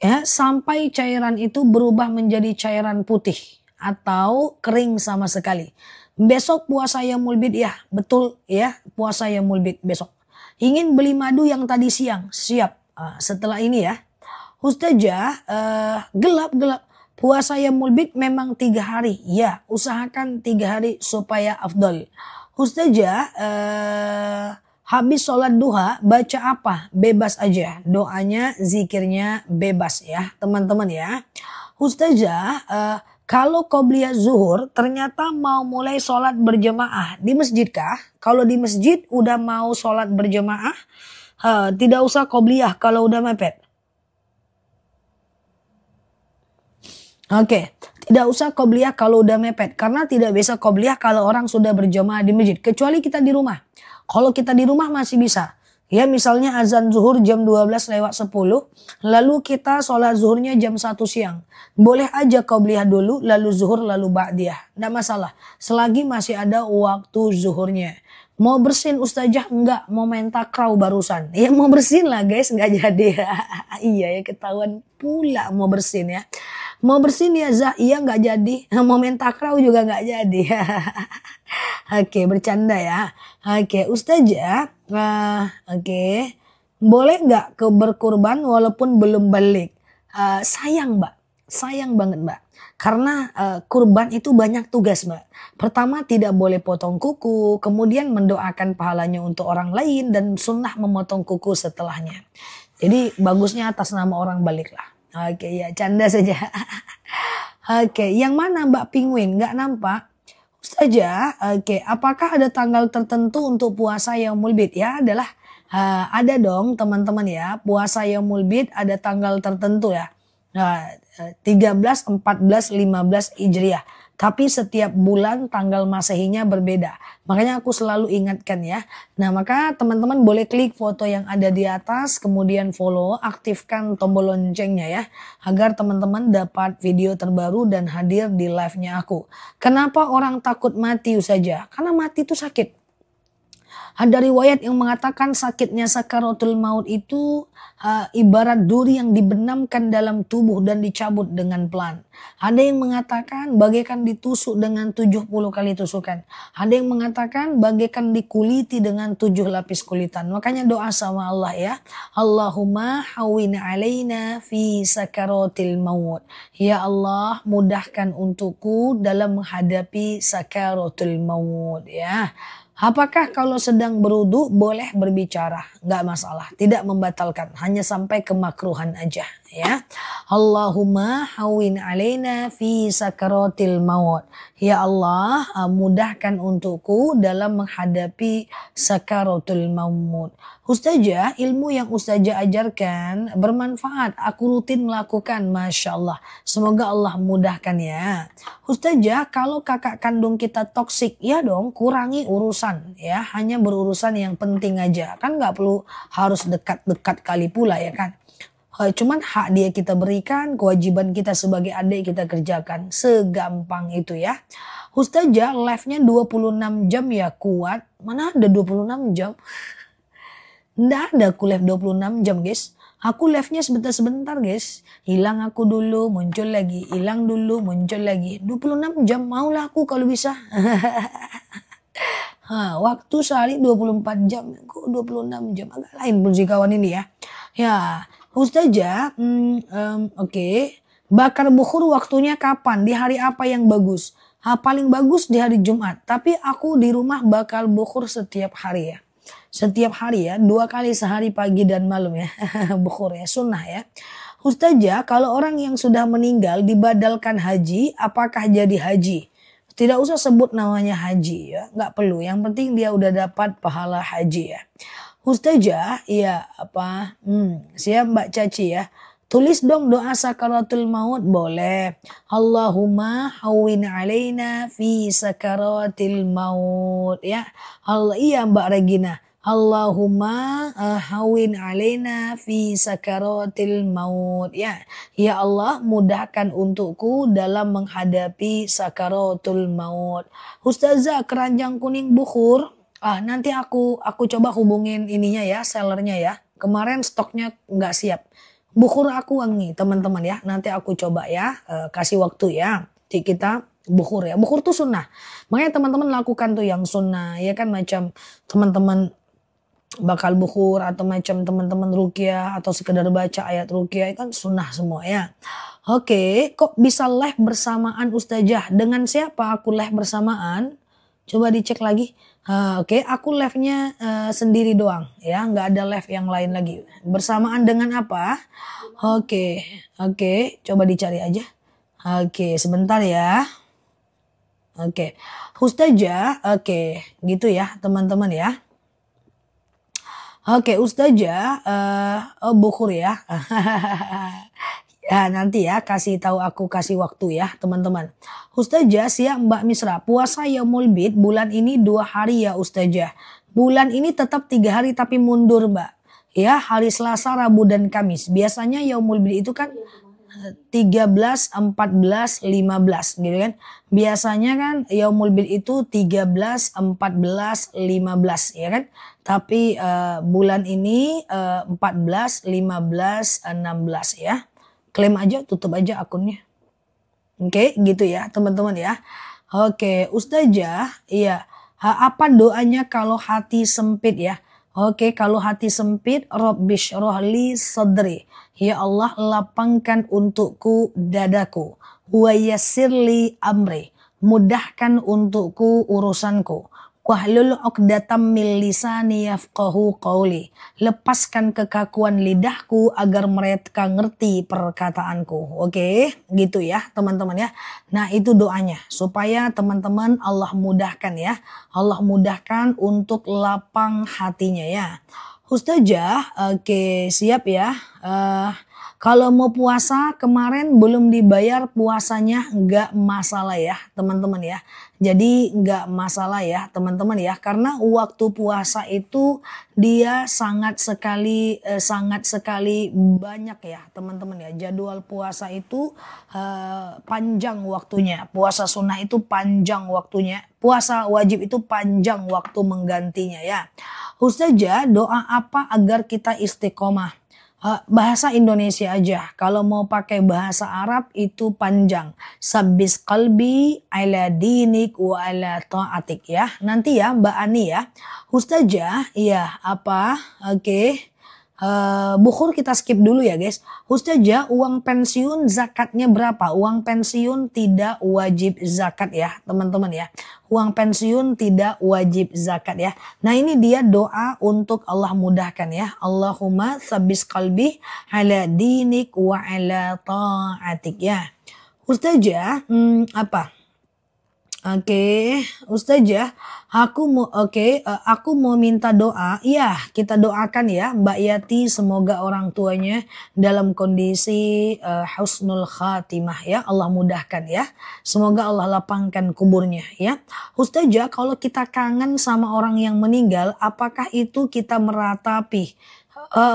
Ya, sampai cairan itu berubah menjadi cairan putih atau kering sama sekali. Besok puasa Yaumul Bid ya, betul ya puasa Yaumul Bid besok. Ingin beli madu yang tadi siang, siap. Setelah ini ya, Ustazah, gelap-gelap. Puasa Yaumul Bid memang 3 hari. Ya, usahakan 3 hari supaya afdol. Ustazah, habis sholat duha baca apa? Bebas aja. Doanya, zikirnya bebas ya teman-teman ya. Ustazah, kalau qobliyah zuhur ternyata mau mulai sholat berjamaah di masjid kah? Kalau di masjid udah mau sholat berjamaah, tidak usah qobliyah kalau udah mepet. Oke, tidak usah qobliyah kalau udah mepet. Karena tidak bisa qobliyah kalau orang sudah berjamaah di masjid. Kecuali kita di rumah. Kalau kita di rumah masih bisa. Ya misalnya azan zuhur jam 12:10. Lalu kita sholat zuhurnya jam 1 siang. Boleh aja qobliyah dulu, lalu zuhur, lalu ba'diyah. Nggak masalah. Selagi masih ada waktu zuhurnya. Mau bersin Ustazah? Enggak, mau main takraw barusan. Ya mau bersin lah guys, nggak jadi. Iya ya, ketahuan pula mau bersin ya. Mau bersin ya Zah? Iya nggak jadi. Mau main takraw juga nggak jadi. Oke, bercanda ya. Oke, Ustazah. Oke. Boleh nggak berkurban walaupun belum balik? Sayang Mbak. Sayang banget Mbak. Karena kurban itu banyak tugas Mbak. Pertama tidak boleh potong kuku. Kemudian mendoakan pahalanya untuk orang lain. Dan sunnah memotong kuku setelahnya. Jadi bagusnya atas nama orang balik lah. Oke ya, canda saja. Oke, yang mana Mbak Penguin? Nggak nampak? Ustazah, oke, apakah ada tanggal tertentu untuk puasa Yaumul Bid? Ya adalah ada dong teman-teman ya. Puasa Yaumul Bid ada tanggal tertentu ya. 13, 14, 15 Hijriah. Tapi setiap bulan tanggal Masehinya berbeda. Makanya aku selalu ingatkan ya. Nah maka teman-teman boleh klik foto yang ada di atas. Kemudian follow, aktifkan tombol loncengnya ya. Agar teman-teman dapat video terbaru dan hadir di live-nya aku. Kenapa orang takut mati saja? Karena mati itu sakit. Ada riwayat yang mengatakan sakitnya sakaratul maut itu ibarat duri yang dibenamkan dalam tubuh dan dicabut dengan pelan. Ada yang mengatakan bagaikan ditusuk dengan 70 kali tusukan. Ada yang mengatakan bagaikan dikuliti dengan 7 lapis kulitan. Makanya doa sama Allah ya. Allahumma hawwin alaina fi sakaratil maut. Ya Allah, mudahkan untukku dalam menghadapi sakaratul maut ya. Apakah kalau sedang berwudu boleh berbicara? Nggak masalah, tidak membatalkan, hanya sampai kemakruhan aja ya. Allahumma hawwin alaina fi sakaratil maut. Ya Allah, mudahkan untukku dalam menghadapi sakaratul maut. Ustazah, ilmu yang Ustazah ajarkan bermanfaat. Aku rutin melakukan, Masya Allah. Semoga Allah mudahkan ya. Ustazah, kalau kakak kandung kita toksik, ya dong kurangi urusan ya. Hanya berurusan yang penting aja. Kan nggak perlu harus dekat-dekat kali pula ya kan. Cuman hak dia kita berikan, kewajiban kita sebagai adik kita kerjakan. Segampang itu ya. Ustazah, live-nya 26 jam ya kuat. Mana ada 26 jam? Nggak ada aku live 26 jam guys. Aku live-nya sebentar-sebentar guys. Hilang aku dulu, muncul lagi. Hilang dulu, muncul lagi. 26 jam maulah aku kalau bisa. Waktu sehari 24 jam. Kok 26 jam? Agak lain pun kawan ini ya. Ya, Ustazah, oke. Bakar bukhur waktunya kapan? Di hari apa yang bagus? Paling bagus di hari Jumat. Tapi aku di rumah bakar bukhur setiap hari ya. Setiap hari ya, 2 kali sehari pagi dan malam ya. Bukhur ya, sunnah ya. Ustazah, kalau orang yang sudah meninggal dibadalkan haji, apakah jadi haji? Tidak usah sebut namanya haji ya, nggak perlu. Yang penting dia udah dapat pahala haji ya. Ustazah, iya apa? Siap Mbak Caci ya. Tulis dong doa sakaratul maut boleh. Allahumma hawwin alaina fi sakaratil maut ya. Allah iya Mbak Regina. Allahumma hawwin alaina fi sakaratil maut ya. Ya Allah mudahkan untukku dalam menghadapi sakaratul maut. Ustazah, keranjang kuning bukhur. Nanti aku coba hubungin ininya ya, sellernya ya. Kemarin stoknya nggak siap. Bukhur aku wangi teman-teman ya. Nanti aku coba ya, kasih waktu ya. Jadi kita bukhur ya. Bukhur tuh sunnah. Makanya teman-teman lakukan tuh yang sunnah ya kan, macam teman-teman bakal bukhur atau macam teman-teman ruqyah atau sekedar baca ayat ruqyah kan sunnah semua ya. Oke, kok bisa live bersamaan Ustazah? Dengan siapa aku live bersamaan? Coba dicek lagi. Oke, aku live-nya sendiri doang ya, nggak ada live yang lain lagi. Bersamaan dengan apa? Oke, oke, coba dicari aja. Oke, sebentar ya. Oke, Ustazah, oke, gitu ya teman-teman ya. Oke, Ustazah, oh bukur ya. Ya nanti ya kasih tahu aku kasih waktu ya teman-teman. Ustazah siap Mbak Misra, puasa Yaumul Bid bulan ini 2 hari ya Ustazah. Bulan ini tetap 3 hari tapi mundur Mbak. Ya hari Selasa, Rabu dan Kamis. Biasanya Yaumul Bid itu kan 13, 14, 15 gitu kan. Biasanya kan Yaumul Bid itu 13, 14, 15 ya kan. Tapi bulan ini 14, 15, 16 ya. Klaim aja, tutup aja akunnya. Oke, gitu ya teman-teman ya. Oke, Ustazah, iya. Apa doanya kalau hati sempit ya? Oke, kalau hati sempit, Rabbish rohli sadri. Ya Allah, lapangkan untukku dadaku. Wa yassirli amri. Mudahkan untukku urusanku. Wahlul 'uqdatam min lisani yafqahu qawli. Lepaskan kekakuan lidahku agar mereka ngerti perkataanku. Oke, gitu ya teman-teman ya. Nah itu doanya supaya teman-teman Allah mudahkan ya. Allah mudahkan untuk lapang hatinya ya. Ustazah, oke siap ya. Kalau mau puasa kemarin belum dibayar puasanya nggak masalah ya teman-teman ya. Jadi nggak masalah ya teman-teman ya. Karena waktu puasa itu dia sangat sekali banyak ya teman-teman ya. Jadwal puasa itu panjang waktunya. Puasa sunnah itu panjang waktunya. Puasa wajib itu panjang waktu menggantinya ya. Ustazah doa apa agar kita istiqomah? Bahasa Indonesia aja. Kalau mau pakai bahasa Arab itu panjang. Sabbis qalbi ala dinik wa ala ta'atik ya. Nanti ya Mbak Ani ya. Ustazah, iya apa? Oke. Bukhur kita skip dulu ya guys. Ustazah, uang pensiun zakatnya berapa? Uang pensiun tidak wajib zakat ya teman-teman ya. Uang pensiun tidak wajib zakat ya. Nah ini dia doa untuk Allah mudahkan ya. Allahumma tsabbis qalbi ala dinik wa ala ta'atik ya. Ustazah, apa? Oke, Ustazah, aku mau minta doa. Ya, kita doakan ya Mbak Yati semoga orang tuanya dalam kondisi husnul khatimah ya. Allah mudahkan ya. Semoga Allah lapangkan kuburnya ya. Ustazah, kalau kita kangen sama orang yang meninggal, apakah itu kita meratapi?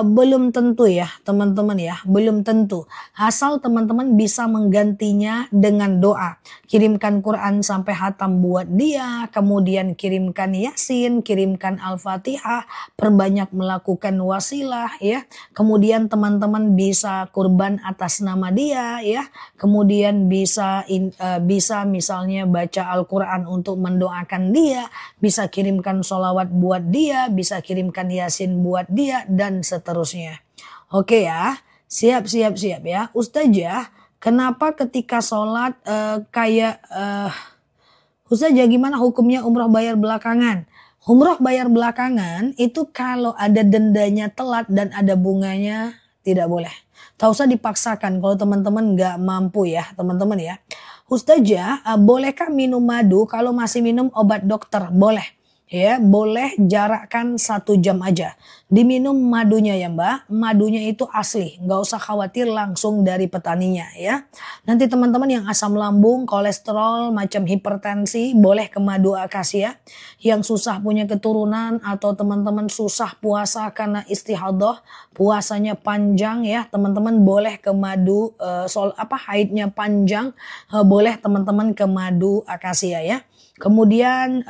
Belum tentu ya teman-teman ya, belum tentu. Asal teman-teman bisa menggantinya dengan doa. Kirimkan Quran sampai hatam buat dia, kemudian kirimkan Yasin, kirimkan Al-Fatihah, perbanyak melakukan wasilah ya. Kemudian teman-teman bisa kurban atas nama dia ya. Kemudian bisa misalnya baca Al-Quran untuk mendoakan dia, bisa kirimkan sholawat buat dia, bisa kirimkan Yasin buat dia dan seterusnya. Oke ya, siap ya. Ustazah, kenapa ketika sholat Ustazah gimana hukumnya umroh bayar belakangan? Umroh bayar belakangan itu kalau ada dendanya telat dan ada bunganya tidak boleh. Tak usah dipaksakan kalau teman-teman nggak mampu ya teman-teman ya. Ustazah, bolehkah minum madu kalau masih minum obat dokter? Boleh. Ya, boleh jarakkan 1 jam aja. Diminum madunya ya Mbak. Madunya itu asli, nggak usah khawatir langsung dari petaninya ya. Nanti teman-teman yang asam lambung, kolesterol, macam hipertensi, boleh ke madu akasia. Yang susah punya keturunan atau teman-teman susah puasa karena istihadah, puasanya panjang ya, teman-teman boleh ke madu haidnya panjang, boleh teman-teman ke madu akasia ya. Kemudian